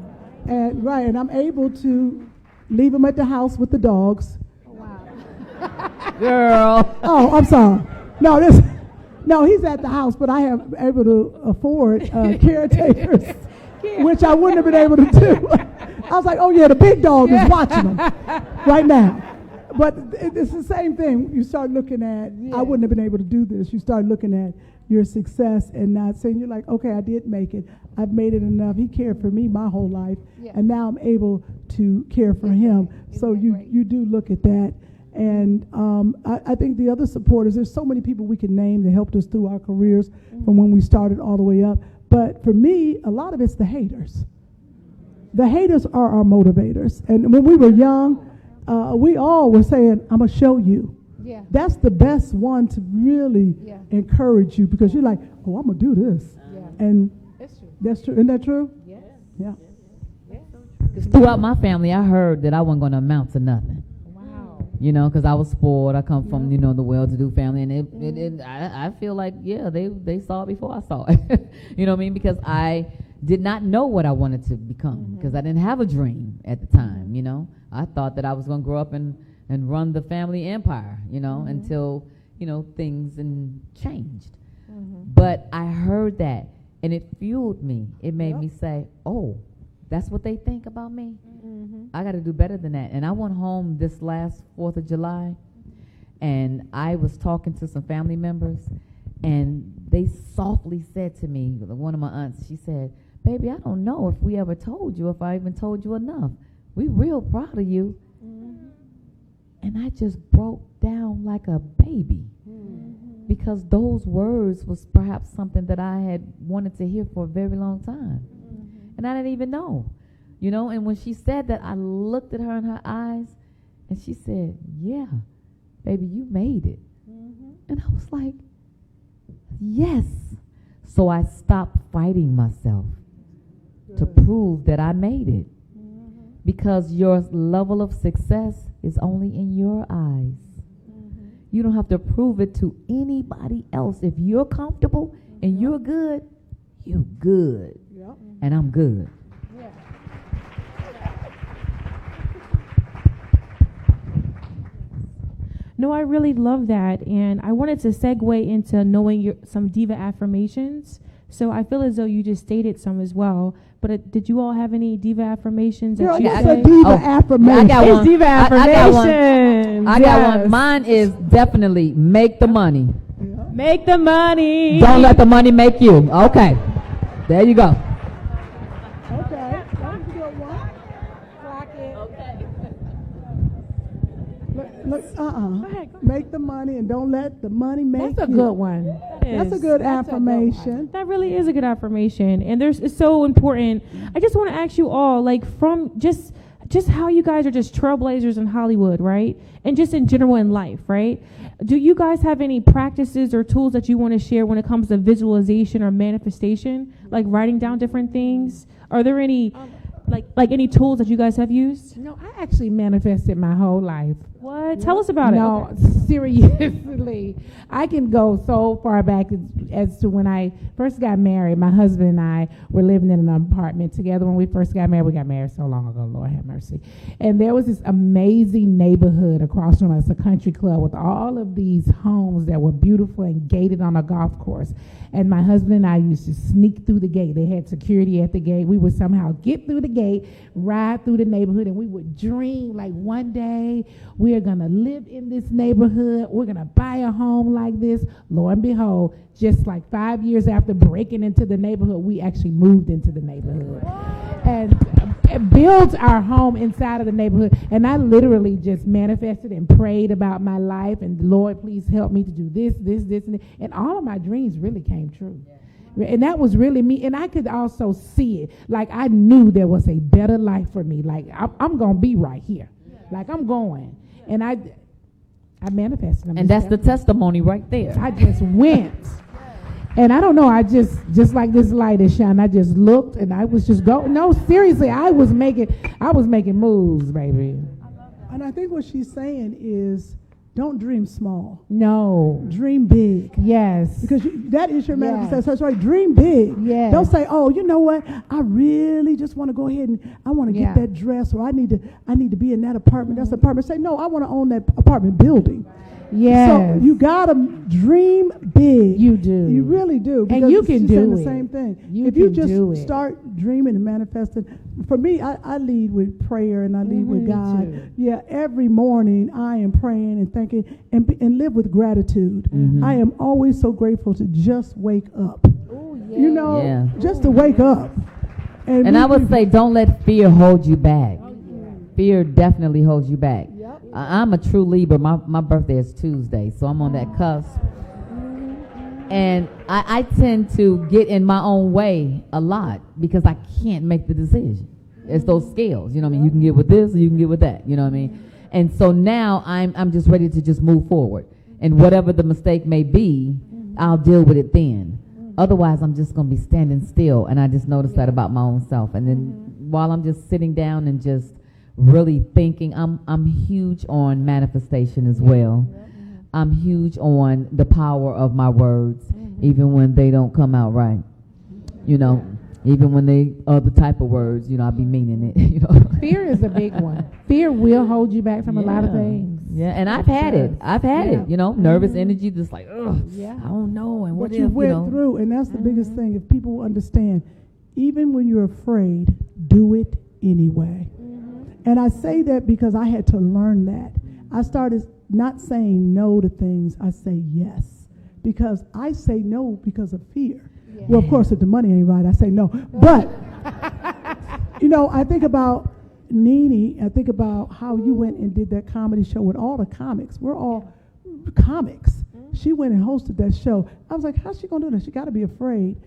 And and I'm able to leave him at the house with the dogs. Oh, wow. Girl. Oh, I'm sorry. No, he's at the house, but I have able to afford caretakers, which I wouldn't have been able to do. I was like, oh yeah, the big dog is watching them right now. But it's the same thing. You start looking at, I wouldn't have been able to do this. You start looking at your success and not saying, you're like, okay, I did make it. I've made it enough. He cared for me my whole life. Yeah. And now I'm able to care for him. So you do look at that. And I think the other supporters, there's so many people we can name that helped us through our careers from when we started all the way up. But for me, a lot of it's the haters. The haters are our motivators. And when we were young, we all were saying, I'm going to show you. Yeah. That's the best one to really encourage you, because you're like, oh, I'm going to do this. Yeah. And that's true. Isn't that true? Yes. Yeah. Because throughout my family, I heard that I wasn't going to amount to nothing. Wow. Because I was spoiled. I come from, the well-to-do family. And I feel like, they saw it before I saw it. You know what I mean? Because I did not know what I wanted to become, because I didn't have a dream at the time, I thought that I was going to grow up and run the family empire, until, things changed. But I heard that, and it fueled me. It made me say, oh, that's what they think about me? I got to do better than that. And I went home this last 4th of July, and I was talking to some family members, and they softly said to me, one of my aunts, she said, baby, I don't know if we ever told you, if I even told you enough. We real proud of you. And I just broke down like a baby, because those words was perhaps something that I had wanted to hear for a very long time. And I didn't even know, and when she said that, I looked at her in her eyes, and she said, yeah, baby, you made it. And I was like, yes. So I stopped fighting myself to prove that I made it. Because your level of success is only in your eyes. You don't have to prove it to anybody else. If you're comfortable and you're good, you're good. Yep. And I'm good. Yeah. No, I really love that. And I wanted to segue into knowing some diva affirmations. So I feel as though you just stated some as well. But did you all have any diva affirmations? Girl, that's a diva affirmation. I got one. It's diva affirmations. I got one. Mine is definitely make the money. Yeah. Make the money. Don't let the money make you. Okay. There you go. Okay. That's a good one. Clock it. Okay. Look, Go ahead. Make the money and don't let the money make you. That's a good one. That's a good affirmation. That really is a good affirmation. And it's so important. I just want to ask you all, like, from just how you guys are just trailblazers in Hollywood, right? And just in general in life, right? Do you guys have any practices or tools that you want to share when it comes to visualization or manifestation? Like writing down different things? Are there any like any tools that you guys have used? No, I actually manifested my whole life. What? Tell us about it. No, seriously. I can go so far back as to when I first got married. My husband and I were living in an apartment together when we first got married. We got married so long ago, Lord have mercy. And there was this amazing neighborhood across from us, a country club with all of these homes that were beautiful and gated on a golf course. And my husband and I used to sneak through the gate. They had security at the gate. We would somehow get through the gate, ride through the neighborhood, and we would dream like one day we are going to live in this neighborhood. We're going to buy a home like this. Lo and behold, just like 5 years after breaking into the neighborhood, we actually moved into the neighborhood. built our home inside of the neighborhood. And I literally just manifested and prayed about my life. And Lord, please help me to do this, and this. And all of my dreams really came true. And that was really me. And I could also see it. Like, I knew there was a better life for me. Like, I'm going to be right here. Like, I'm going. And I manifested them. And that's the testimony right there. I just went. And I don't know, I just like this light is shining, I just looked and I was just going. No, seriously, I was making moves, baby. And I think what she's saying is, don't dream small. No. Dream big. Yes. Because that is your manifestation. That's right. Dream big. Yes. Don't say, oh, you know what? I really just want to go ahead and I want to get that dress, or I need to be in that apartment. That's the apartment. Say, no, I want to own that apartment building. Yes. So you gotta dream big. You do. You really do. And you can do the it. same thing. You if you can just do it. start dreaming and manifesting, for me, I lead with prayer and I lead with God. too. Yeah, every morning I am praying and thinking and live with gratitude. I am always so grateful to just wake up. Ooh, yeah. You know, just to wake up. And I would say, don't let fear hold you back. Fear definitely holds you back. I'm a true Libra. My birthday is Tuesday, so I'm on that cusp. And I tend to get in my own way a lot because I can't make the decision. It's those scales, you know what I mean? You can get with this or you can get with that, you know what I mean? And so now I'm just ready to just move forward. And whatever the mistake may be, I'll deal with it then. Otherwise, I'm just going to be standing still. And I just noticed that about my own self. And then while I'm just sitting down and just really thinking, I'm huge on manifestation as well. I'm huge on the power of my words, even when they don't come out right. You know, even when they are the type of words, you know, I be meaning it. You know, Fear is a big one. Fear will hold you back from a lot of things. Yeah, and I've had it. You know, nervous energy, just like, ugh, I don't know, and what But if, you went you know. through, and that's the biggest thing. If people understand, even when you're afraid, do it anyway. And I say that because I had to learn that. I started not saying no to things, I say yes. Because I say no because of fear. Yeah. Well, of course, if the money ain't right, I say no. But, you know, I think about NeNe, I think about how you went and did that comedy show with all the comics. We're all comics. She went and hosted that show. I was like, how's she going to do this? She got to be afraid.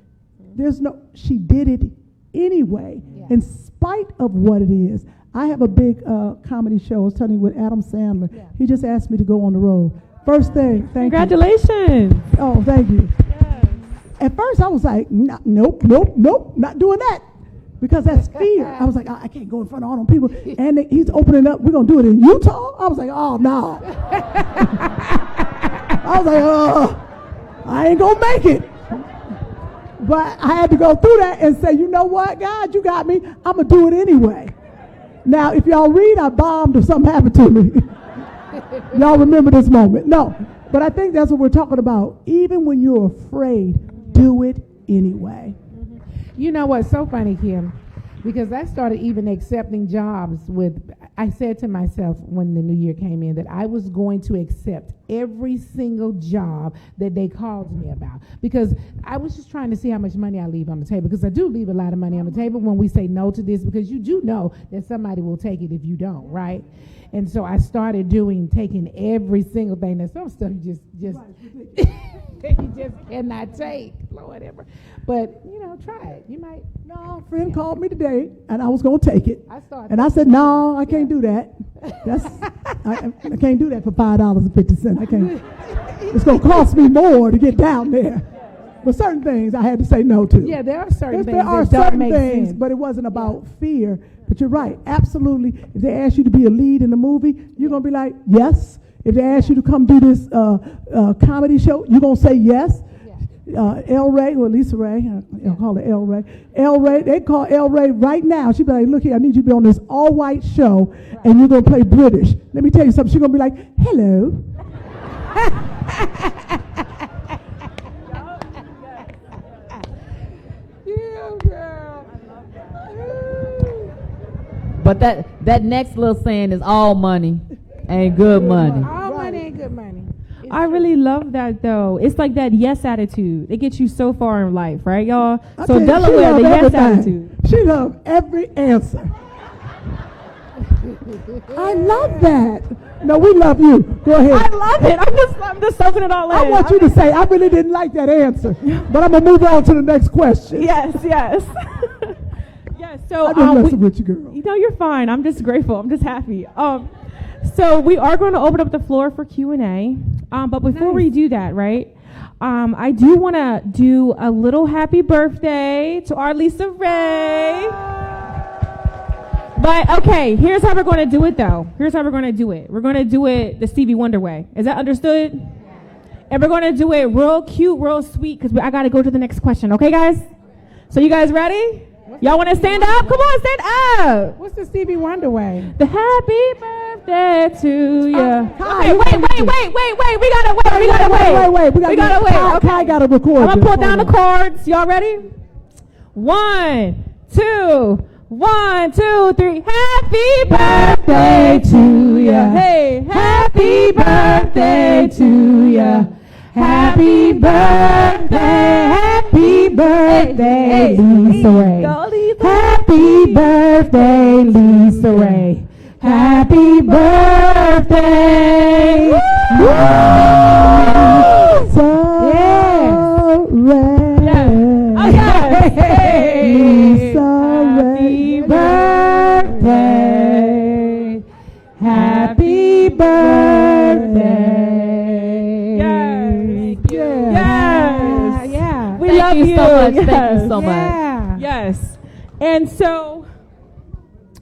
She did it anyway, in spite of what it is. I have a big comedy show. I was telling you with Adam Sandler. Yeah. He just asked me to go on the road. First thing, thank you. Congratulations. Oh, thank you. Yes. At first, I was like, nope, not doing that. Because that's fear. I was like, I can't go in front of all them people. And he's opening up. We're going to do it in Utah? I was like, oh, no. I was like, I ain't going to make it. But I had to go through that and say, you know what, God, you got me. I'm going to do it anyway. Now, if y'all read, I bombed or something happened to me. Y'all remember this moment. No, but I think that's what we're talking about. Even when you're afraid, do it anyway. You know what's so funny, Kym? Because I started even accepting jobs I said to myself when the new year came in that I was going to accept every single job that they called me about. Because I was just trying to see how much money I leave on the table. Because I do leave a lot of money on the table when we say no to this, because you do know that somebody will take it if you don't, right? And so I started taking every single thing. There's some stuff you just you just cannot take, Lord ever. But, you know, try it. You might. No, a friend called me today, and I was going to take it. And I said, no, I can't do that. I can't do that for $5.50. I can't. It's going to cost me more to get down there. But certain things I had to say no to. Yeah, there are certain things There are that don't certain make things, sense. but it wasn't about fear. But you're right, absolutely. If they ask you to be a lead in a movie, you're going to be like, yes. If they ask you to come do this comedy show, you're going to say yes. LisaRaye, or LisaRaye, I'll call her LisaRaye. They call LisaRaye right now. She'd be like, look here, I need you to be on this all-white show, and you're going to play British. Let me tell you something. She's going to be like, hello. But that next little saying is all money ain't good money. All money ain't good money. I really love that, though. It's like that yes attitude. It gets you so far in life, right, y'all? So Delaware, the yes attitude. She loved every answer. I love that. No, we love you. Go ahead. I love it. I'm just soaking it all in. I want you to say, I really didn't like that answer, but I'm going to move on to the next question. Yes. Yes, so I'm just messing with you, girl. You know, you're fine. I'm just grateful. I'm just happy. So we are going to open up the floor for Q&A. But before we do that, right, I do want to do a little happy birthday to our LisaRaye. But, okay, here's how we're going to do it, though. Here's how we're going to do it. We're going to do it the Stevie Wonder way. Is that understood? And we're going to do it real cute, real sweet, because I got to go to the next question. Okay, guys? So you guys ready? Y'all want to stand up? Come on, stand up. What's the Stevie Wonder way? The happy birthday to you. Okay, wait. We gotta wait. We gotta wait. Okay. I gotta record. I'm gonna pull down the cards. Y'all ready? 1, 2, 1, 2, 3. Happy birthday to you. Hey, happy birthday to you. Happy birthday, LisaRaye. Happy birthday, LisaRaye. Happy birthday. Happy birthday. Happy birthday. Thank you so much. Yes. Thank you so much. Yes. And so,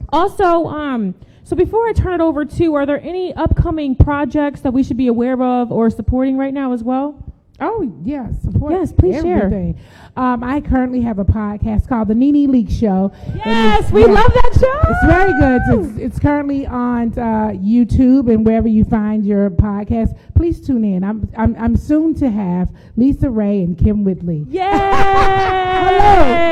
also, so before I turn it over to, are there any upcoming projects that we should be aware of or supporting right now as well? Oh, yes. Support Yes, please everything. I currently have a podcast called the NeNe Leakes Show. Yes, we love that show. It's very good. It's currently on YouTube and wherever you find your podcast. Please tune in. I'm soon to have LisaRaye and Kym Whitley. Yay! Hello.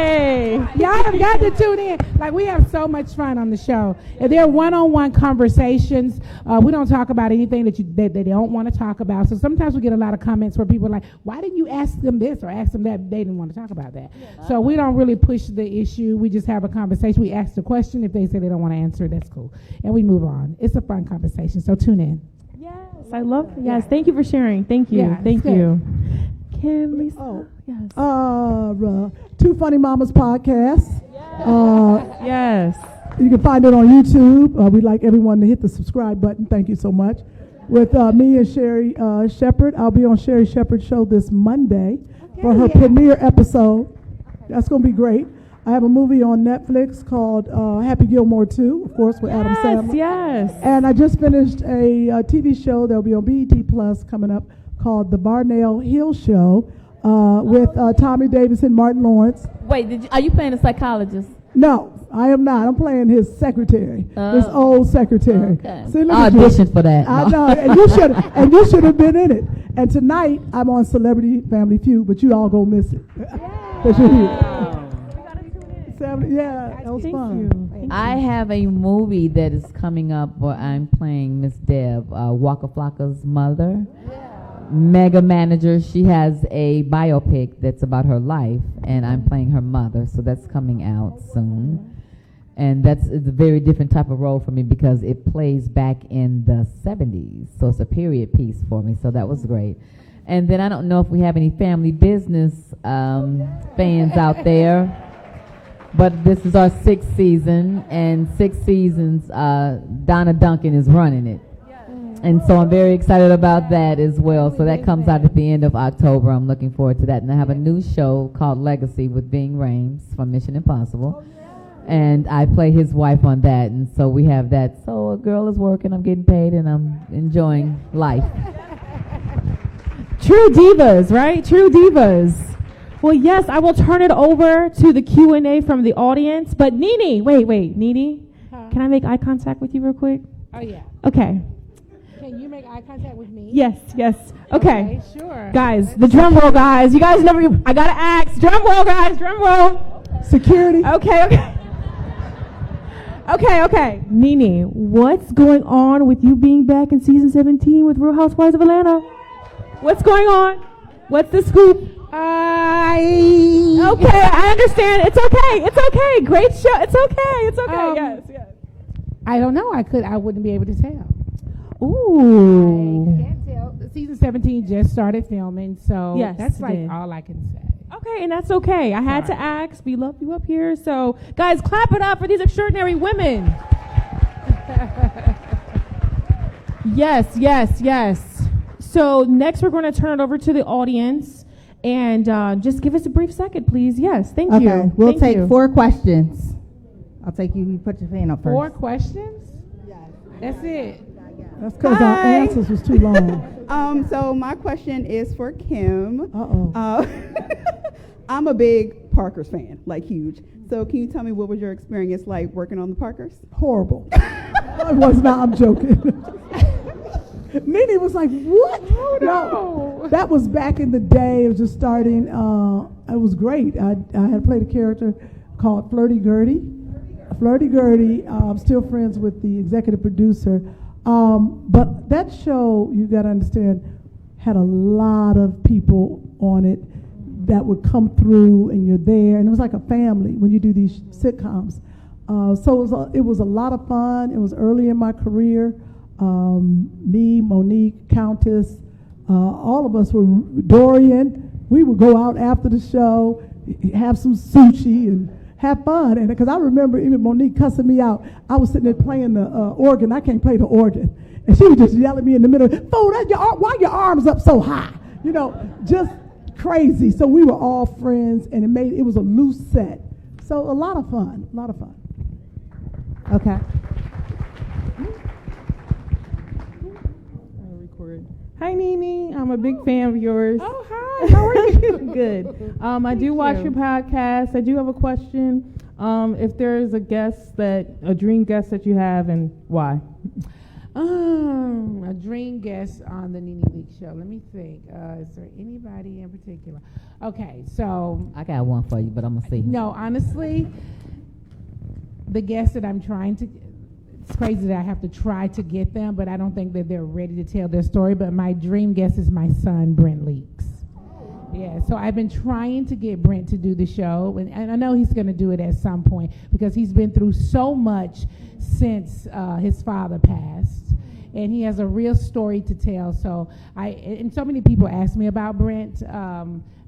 Y'all have got to tune in. Like, we have so much fun on the show. And they're one-on-one conversations. We don't talk about anything that they don't want to talk about. So sometimes we get a lot of comments where people are like, why didn't you ask them this or ask them that? They didn't want to talk about that. Yeah. So we don't really push the issue. We just have a conversation. We ask the question. If they say they don't want to answer it, that's cool. And we move on. It's a fun conversation. So tune in. Yes, I love it. Yes, thank you for sharing. Thank you. Yeah, thank good. you. Kym, Lisa. Yes. Two Funny Mamas podcast. Yes. You can find it on YouTube. We'd like everyone to hit the subscribe button. Thank you so much. With me and Sherry Shepard. I'll be on Sherry Shepard's show this Monday for her premiere episode. That's going to be great. I have a movie on Netflix called Happy Gilmore 2, of course, with Adam Sandler. Yes. And I just finished a TV show that will be on BET Plus coming up called The Barnell Hill Show with Tommy Davis and Martin Lawrence. Wait, are you playing a psychologist? No, I am not. I'm playing his secretary, his old secretary. Okay. See, I auditioned for that. I know, and you should have been in it. And tonight I'm on Celebrity Family Feud, but you all gonna miss it. Because you're here. Yeah, that was fun. I have a movie that is coming up where I'm playing Miss Deb, Waka Flocka's mother. Mega manager. She has a biopic that's about her life, and I'm playing her mother, so that's coming out soon. And it's a very different type of role for me because it plays back in the 70s, so it's a period piece for me, so that was great. And then I don't know if we have any family business fans out there, but this is our 6th season, and 6 seasons, Donna Duncan is running it. And so I'm very excited about that as well. So that comes out at the end of October. I'm looking forward to that. And I have a new show called Legacy with Ving Rhames from Mission Impossible. And I play his wife on that. And so we have that. So a girl is working, I'm getting paid, and I'm enjoying life. True divas, right? True divas. Well, yes, I will turn it over to the Q&A from the audience. But NeNe, wait, NeNe, can I make eye contact with you real quick? Oh, yeah. Okay. Can you make eye contact with me? Yes. Okay. Sure. Guys, the drum roll, guys. You guys never, I gotta ask. Drum roll, guys, drum roll. Security. Okay. NeNe, what's going on with you being back in season 17 with Real Housewives of Atlanta? What's going on? What's the scoop? Okay, I understand. It's okay. Great show. It's okay. Yes. I don't know. I wouldn't be able to tell. Ooh. I can't tell. Season 17 just started filming, so Yes, that's it like did. all I can say. Okay, and that's okay. I had to ask. We love you up here. So, guys, clap it up for these extraordinary women. Yes, yes, yes. So next we're going to turn it over to the audience. And just give us a brief second, please. Yes, thank you. Okay, we'll Thank take you. 4 questions. I'll take you put your hand up first. 4 questions? That's it. That's because our Hi. answers was too long. So my question is for Kym. Uh-oh. I'm a big Parkers fan, like huge. So can you tell me what was your experience like working on the Parkers? Horrible. It was not, I'm joking. NeNe was like, what? Oh, no. That was back in the day. It was just starting. It was great. I had played a character called Flirty Gertie. Flirty Gertie, I'm still friends with the executive producer. But that show, you got to understand, had a lot of people on it that would come through, and you're there. And it was like a family when you do these sitcoms. So it was a lot of fun. It was early in my career. Me, Monique, Countess, all of us were, Dorian, we would go out after the show, have some sushi and have fun. And because I remember even Monique cussing me out, I was sitting there playing the organ. I can't play the organ. And she would just yell at me in the middle, "Fool, why your arms up so high?" You know, just crazy. So we were all friends, and it was a loose set. So a lot of fun, Okay. Hi, NeNe. I'm a big fan of yours. Oh, hi. How are you? Good. I do watch your podcast. I do have a question. If there is a dream guest that you have, and why? A dream guest on the NeNe Leakes show. Let me think. Is there anybody in particular? Okay, so I got one for you, but I'm going to see. no, honestly, the guests that I'm trying to, it's crazy that I have to try to get them, but I don't think that they're ready to tell their story. But my dream guest is my son, Brent Leakes. Yeah, so I've been trying to get Brent to do the show, and I know he's going to do it at some point because he's been through so much since his father passed, and he has a real story to tell. So and so many people ask me about Brent.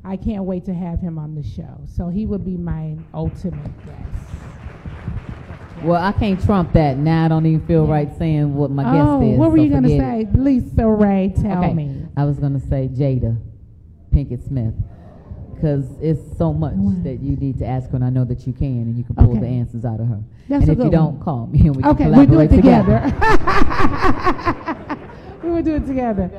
I can't wait to have him on the show. So he would be my ultimate guest. Well, I can't trump that. Now I don't even feel right saying what my guest is. What were so you going to forget say? it. LisaRaye, tell Okay, me. I was going to say Jada Pinkett Smith, because it's so much that you need to ask her, and I know that you can, and you can pull Okay. the answers out of her. That's and a if you good don't, one. call me, and we can Okay, we'll do collaborate it together. together. We will do it together.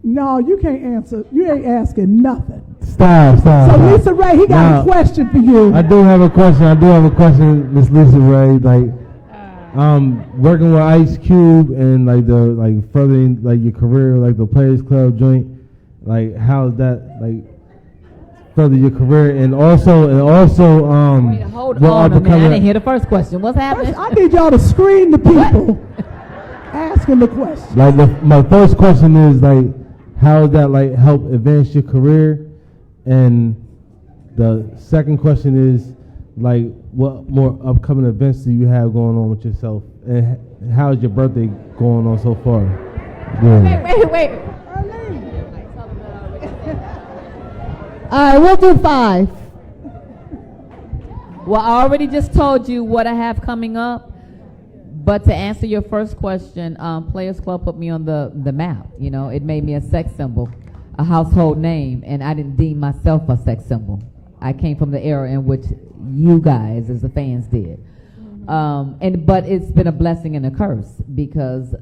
No, you can't answer. You ain't asking nothing. Stop. So LisaRaye, he got a question for you. I do have a question, Miss LisaRaye. Like, working with Ice Cube and furthering your career, like the Players Club joint. Like, how does that further your career, and also Wait, hold on a minute. I didn't hear the first question. What's happening? First, I need y'all to screen the people asking the question. My first question is how does that help advance your career, and the second question is what more upcoming events do you have going on with yourself, and how's your birthday going on so far? Yeah. Wait. All right, we'll do 5. Well, I already just told you what I have coming up. But to answer your first question, Players Club put me on the map. You know, it made me a sex symbol, a household name, and I didn't deem myself a sex symbol. I came from the era in which you guys, as the fans, did. But it's been a blessing and a curse, because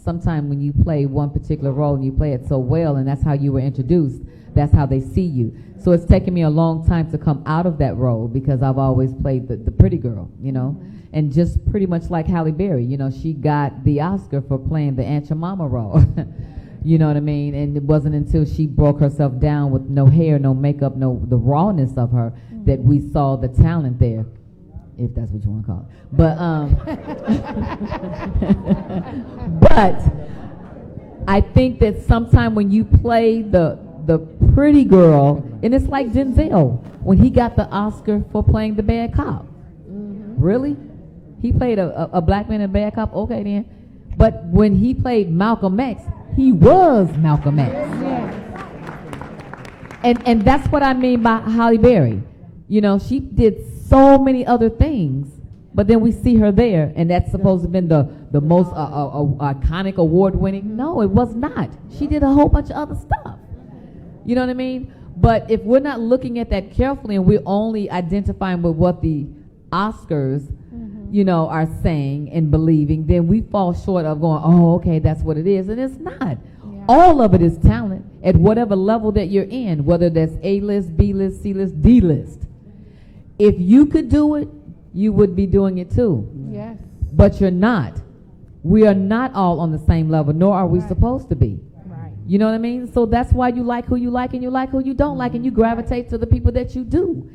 sometimes when you play one particular role and you play it so well, and that's how you were introduced, that's how they see you. So it's taken me a long time to come out of that role, because I've always played the pretty girl, you know. And just pretty much like Halle Berry, you know, she got the Oscar for playing the Aunt Your Mama role. You know what I mean? And it wasn't until she broke herself down with no hair, no makeup, the rawness of her, that we saw the talent there, if that's what you want to call it. But I think that sometime when you play the pretty girl, and it's like Denzel when he got the Oscar for playing the bad cop. Really? He played a black man in a bad cop. Okay, then. But when he played Malcolm X, he was Malcolm X. And that's what I mean by Halle Berry. You know, she did so many other things, but then we see her there, and that's supposed to have been the most iconic award-winning. No, it was not. She did a whole bunch of other stuff. You know what I mean? But if we're not looking at that carefully and we're only identifying with what the Oscars, you know, are saying and believing, then we fall short of going, oh, okay, that's what it is. And it's not. Yeah. All of it is talent at whatever level that you're in, whether that's A-list, B-list, C-list, D-list. If you could do it, you would be doing it too. Yes. But you're not. We are not all on the same level, nor are we supposed to be. Right. You know what I mean? So that's why you like who you like and you like who you don't like, and you gravitate to the people that you do.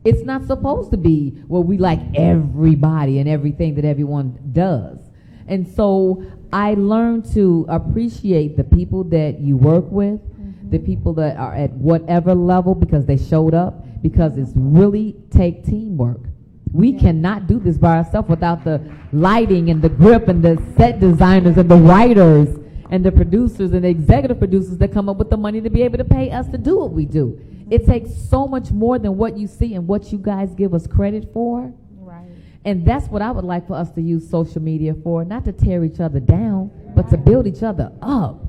It's not supposed to be where we like everybody and everything that everyone does. And so I learned to appreciate the people that you work with, the people that are at whatever level, because they showed up, because it's really take teamwork. We cannot do this by ourselves without the lighting and the grip and the set designers and the writers and the producers and the executive producers that come up with the money to be able to pay us to do what we do. It takes so much more than what you see and what you guys give us credit for. Right. And that's what I would like for us to use social media for, not to tear each other down, but to build each other up.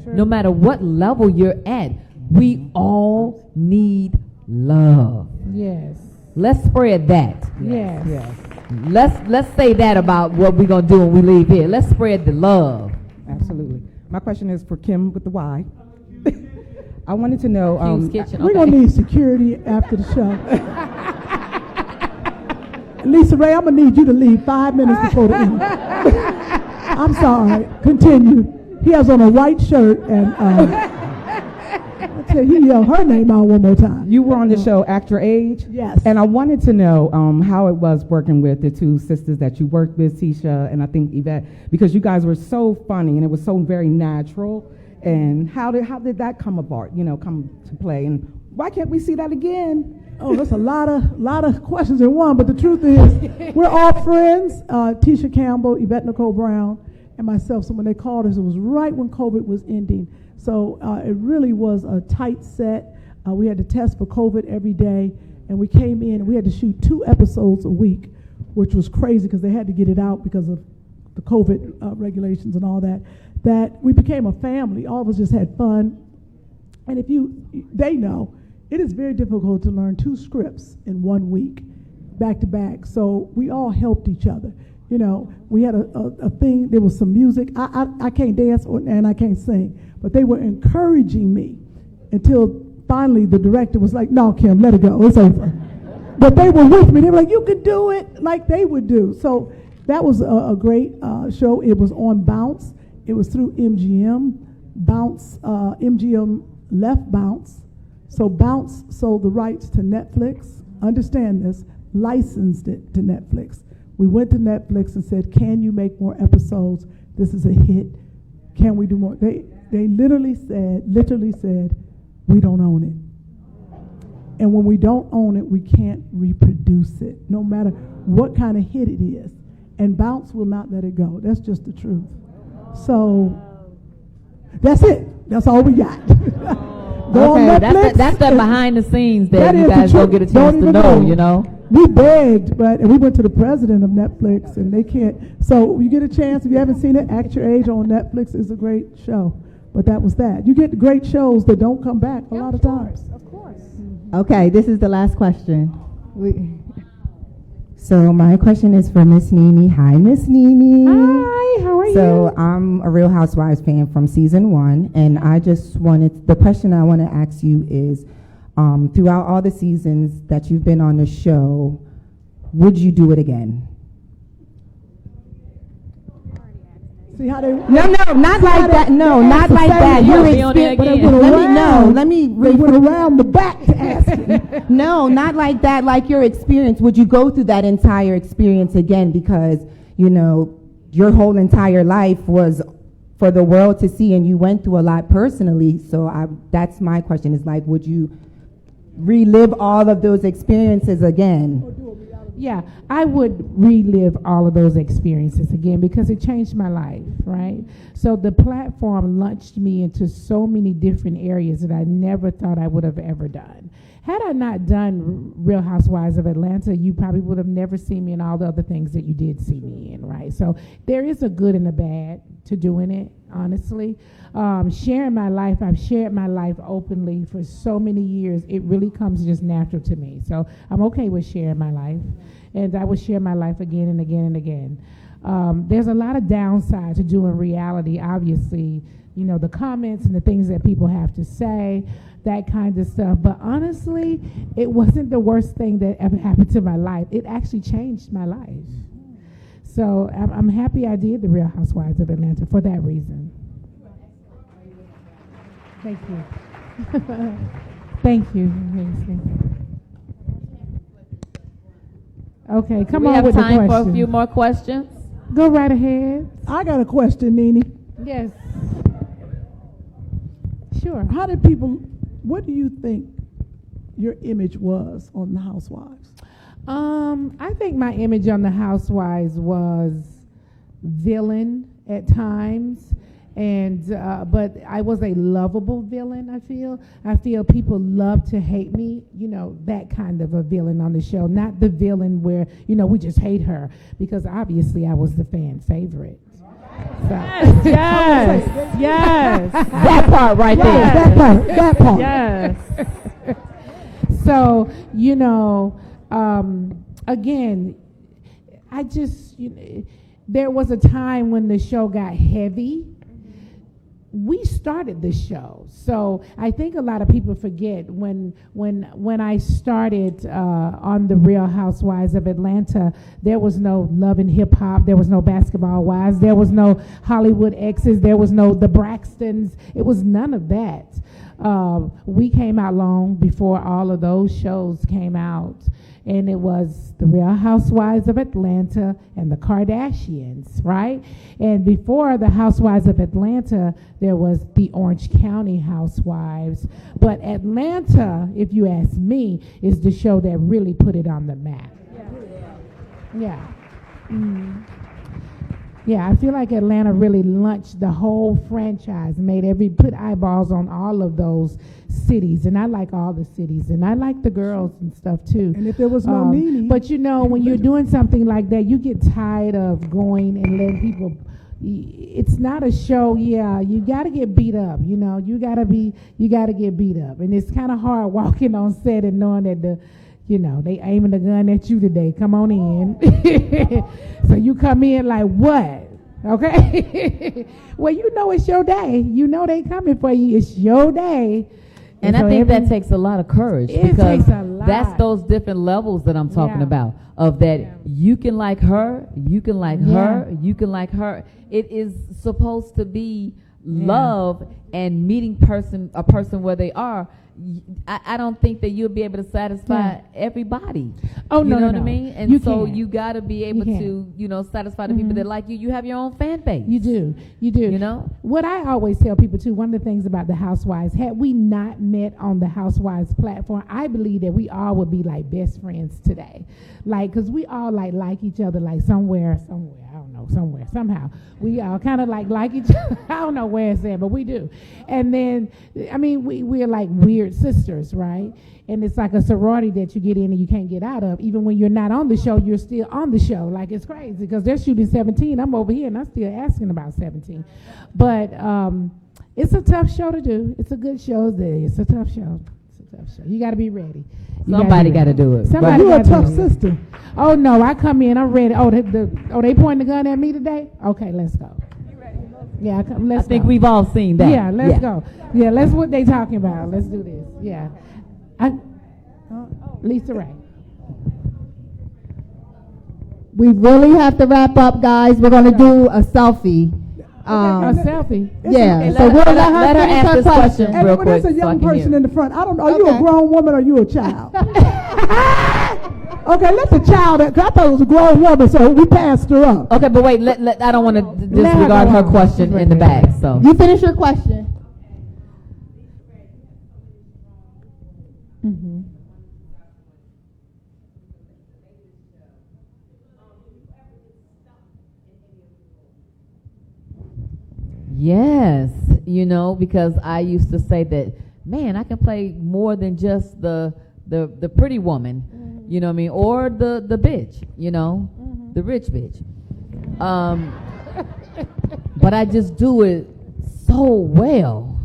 Sure. No matter what level you're at, we all need love. Yes. Let's spread that. Yes. Yes. Let's say that about what we're going to do when we leave here. Let's spread the love. Absolutely. My question is for Kym with the Y. I wanted to know. We're going to need security after the show. LisaRaye, I'm going to need you to leave 5 minutes before the end. I'm sorry. Continue. He has on a white shirt, and I tell you, he yelled her name out one more time. You were on the show Act Your Age. Yes. And I wanted to know how it was working with the two sisters that you worked with, Tisha and I think Yvette, because you guys were so funny and it was so very natural. And how did that come about, come to play? And why can't we see that again? Oh, that's a lot of questions in one. But the truth is, we're all friends. Tisha Campbell, Yvette Nicole Brown, and myself. So when they called us, it was right when COVID was ending. So it really was a tight set. We had to test for COVID every day. And we came in, and we had to shoot 2 episodes a week, which was crazy because they had to get it out because of the COVID regulations and all that. That we became a family. All of us just had fun. And they know, it is very difficult to learn 2 scripts in 1 week, back to back. So we all helped each other. We had a thing, there was some music. I can't dance and I can't sing, but they were encouraging me until finally the director was like, no, Kym, let it go, it's over. But they were with me. They were like, you can do it, like they would do. So that was a great show. It was on Bounce. It was through MGM. Bounce, MGM left Bounce. So Bounce sold the rights to Netflix. Understand this, licensed it to Netflix. We went to Netflix and said, can you make more episodes? This is a hit. Can we do more? They literally said, we don't own it. And when we don't own it, we can't reproduce it, no matter what kind of hit it is. And Bounce will not let it go. That's just the truth. So that's it. That's all we got. Go on Netflix. That's the behind the scenes that you is guys don't get a chance to know, We begged, and we went to the president of Netflix, and they can't. So you get a chance, if you haven't seen it, Act Your Age on Netflix is a great show. But that was that. You get great shows that don't come back a lot of times. Of course. Okay, this is the last question. So my question is for Miss NeNe. Hi, Miss NeNe. Hi, how are you? So I'm a Real Housewives fan from season 1, and the question I want to ask you is, throughout all the seasons that you've been on the show, would you do it again? See how they? No, not like that. No, not like that. They went around the back to ask it. No, not like that. Like your experience. Would you go through that entire experience again? Because your whole entire life was for the world to see, and you went through a lot personally. So that's my question. Is like, would you relive all of those experiences again? Yeah, I would relive all of those experiences again because it changed my life, right? So the platform launched me into so many different areas that I never thought I would have ever done. Had I not done Real Housewives of Atlanta, you probably would have never seen me in all the other things that you did see me in, right? So there is a good and a bad to doing it, honestly. Sharing my life, I've shared my life openly for so many years. It really comes just natural to me. So I'm okay with sharing my life, and I will share my life again and again and again. There's a lot of downside to doing reality, obviously, you know, the comments and the things that people have to say, that kind of stuff. But honestly, it wasn't the worst thing that ever happened to my life. It actually changed my life. So I'm happy I did the Real Housewives of Atlanta for that reason. Thank you. Thank you. Okay, come on with the question. We have time for a few more questions. Go right ahead. I got a question, NeNe. Yes. Sure. What do you think your image was on The Housewives? I think my image on The Housewives was villain at times, and but I was a lovable villain. I feel people love to hate me. You know, that kind of a villain on the show, not the villain where we just hate her, because obviously I was the fan favorite. So. Yes. That part right there. That part. Yes. So, again, I just, there was a time when the show got heavy. We started the show, so I think a lot of people forget when I started on the Real Housewives of Atlanta, there was no Love and Hip Hop, there was no Basketball Wives, there was no Hollywood Exes, there was no the Braxtons. It was none of that. We came out long before all of those shows came out, and it was the Real Housewives of Atlanta and the Kardashians, right? And before the Housewives of Atlanta, there was the Orange County Housewives. But Atlanta, if you ask me, is the show that really put it on the map. Yeah. Mm. Yeah, I feel like Atlanta really launched the whole franchise, put eyeballs on all of those cities, and I like all the cities, and I like the girls and stuff too. And if there was no NeNe. But when you're doing something like that, you get tired of going and letting people. It's not a show. Yeah, you got to get beat up. You got to get beat up, and it's kind of hard walking on set and knowing that they aiming the gun at you today. Come on in. So you come in like, what? Okay. Well, it's your day. They coming for you. It's your day. And so I think that takes a lot of courage, because that's those different levels that I'm talking about, of that you can like her, you can like her, you can like her. It is supposed to be love and meeting a person where they are. I don't think that you'll be able to satisfy everybody. Oh, no, you know what no. I mean? And you got to be able to, satisfy the people that like you. You have your own fan base. You do. What I always tell people too, one of the things about the Housewives, had we not met on the Housewives platform, I believe that we all would be like best friends today. Like, cause we all like each other, like somewhere, I don't know, somehow. We all kind of like each other. I don't know where it's at, but we do. And then, we're like weird sisters, right? And it's like a sorority that you get in and you can't get out of. Even when you're not on the show, you're still on the show. Like, it's crazy because they're shooting 17. I'm over here and I'm still asking about 17. But it's a tough show to do. It's a good show. It's a tough show. You got to be ready. Somebody got to do it. You're a tough sister. Oh, no, I come in, I'm ready. Oh, they pointing the gun at me today? Okay, let's go. You ready? Yeah, let's I think we've all seen that. Yeah, let's go. Yeah, let's what they talking about. Let's do this. Yeah. LisaRaye. We really have to wrap up, guys. We're going to do a selfie. A selfie? Yeah. So we'll let her ask this question real quick. There's a young person in the front. I don't know. Are you a grown woman or are you a child? Okay, let the child, because I thought it was a grown woman, so we passed her up. Okay, but wait, I don't want to disregard her question in the back. So you finish your question. Mm-hmm. Yes, because I used to say that, man, I can play more than just the pretty woman, you know what I mean, or the bitch, the rich bitch. But I just do it so well,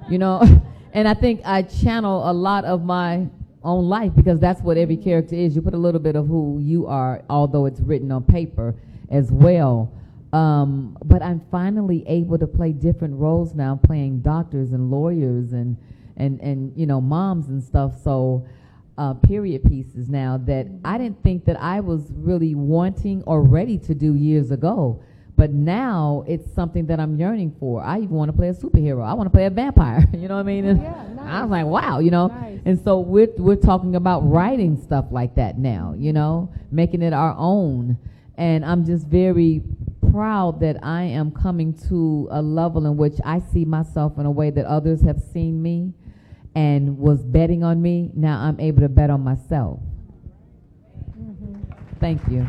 and I think I channel a lot of my own life because that's what every character is. You put a little bit of who you are, although it's written on paper as well. But I'm finally able to play different roles now, playing doctors and lawyers and moms and stuff. So period pieces now that I didn't think that I was really wanting or ready to do years ago. But now it's something that I'm yearning for. I even want to play a superhero. I want to play a vampire. You know what I mean? And nice. I was like, wow, Nice. And so we're talking about writing stuff like that now, making it our own. And I'm just very proud that I am coming to a level in which I see myself in a way that others have seen me and was betting on me. Now I'm able to bet on myself. Thank you.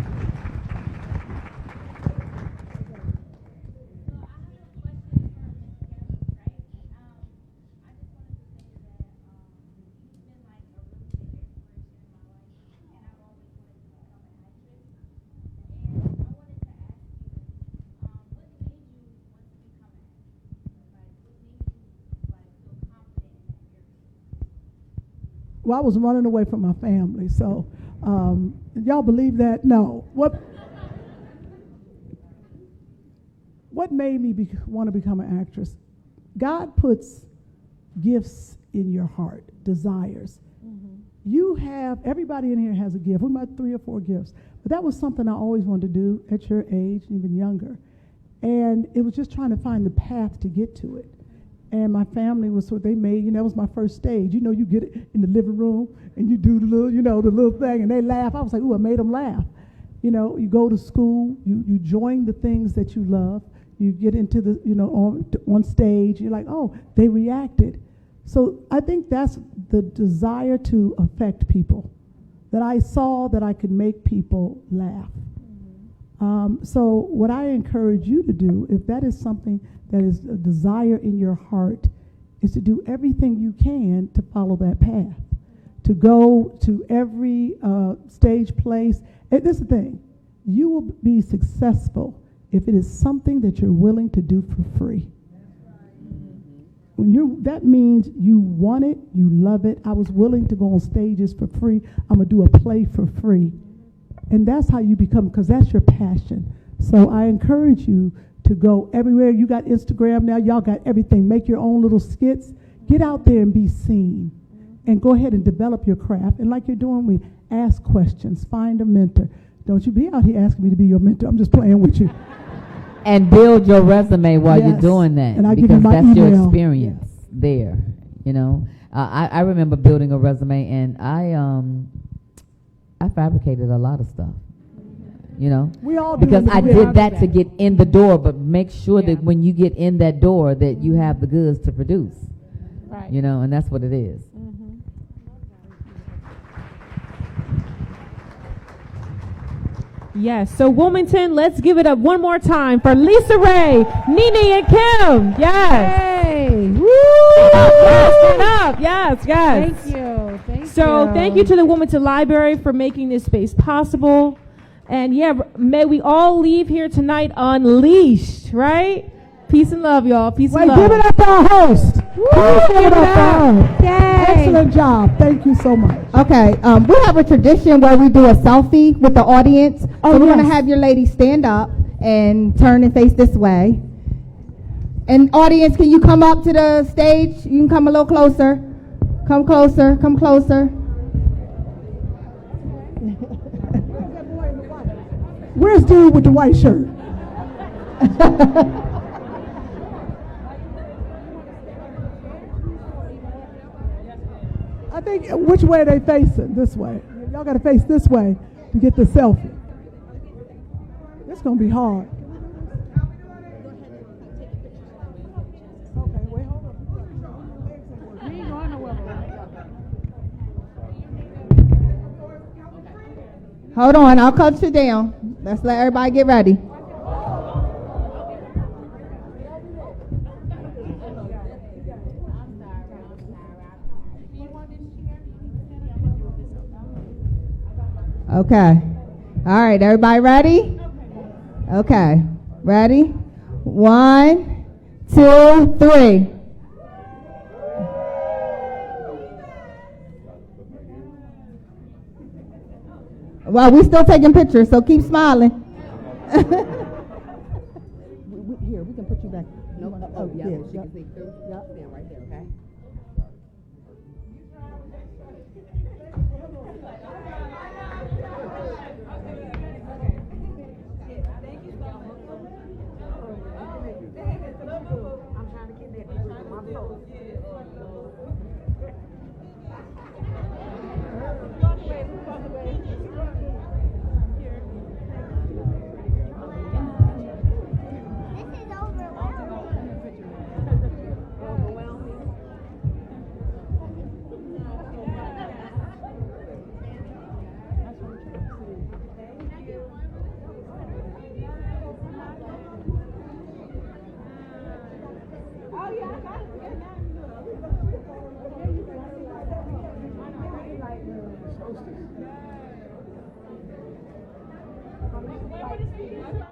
Well, I was running away from my family, so y'all believe that? No. What made me want to become an actress? God puts gifts in your heart, desires. You have, everybody in here has a gift. We might have 3 or 4 gifts. But that was something I always wanted to do at your age, even younger. And it was just trying to find the path to get to it. And my family was what they made, that was my first stage. You get it in the living room and you do the little, the little thing and they laugh. I was like, ooh, I made them laugh. You go to school, you join the things that you love. You get into the, on stage, you're like, oh, they reacted. So I think that's the desire to affect people, that I saw that I could make people laugh. So what I encourage you to do, if that is something that is a desire in your heart, is to do everything you can to follow that path, to go to every stage place. And this is the thing, you will be successful if it is something that you're willing to do for free. That means you want it, you love it. I was willing to go on stages for free. I'm going to do a play for free. And that's how you become, because that's your passion. So I encourage you to go everywhere. You got Instagram now. Y'all got everything. Make your own little skits. Get out there and be seen. And go ahead and develop your craft. And like you're doing, we ask questions. Find a mentor. Don't you be out here asking me to be your mentor. I'm just playing with you. And build your resume while you're doing that. And because that's email. your experience there. I remember building a resume, and I fabricated a lot of stuff. We all do, because I did that to get in the door, but make sure that when you get in that door that you have the goods to produce. Right. And that's what it is. Yes, so Wilmington, let's give it up one more time for LisaRaye, NeNe, and Kym. Yes. Hey. Woo! Stand up. Yes. Thank you. Thank you to the Wilmington Library for making this space possible. And may we all leave here tonight unleashed, right? Peace and love, y'all. Peace and love. Give it up for our host. Give it up for our Yay. Excellent job. Thank you so much. Okay, we have a tradition where we do a selfie with the audience. So we're going to have your ladies stand up and turn and face this way. And audience, can you come up to the stage? You can come a little closer. Come closer. Come closer. Where's dude with the white shirt? I think, which way are they facing? This way. Y'all got to face this way to get the selfie. It's going to be hard. Okay, wait, hold on. We ain't going nowhere. Hold on, I'll cut you down. Let's let everybody get ready. Okay. All right, everybody ready? Okay. Ready? 1, 2, 3. Well, we still taking pictures, so keep smiling. Here, we can put you back. No, Oh, yeah. she can see through. Stand right there, okay? What is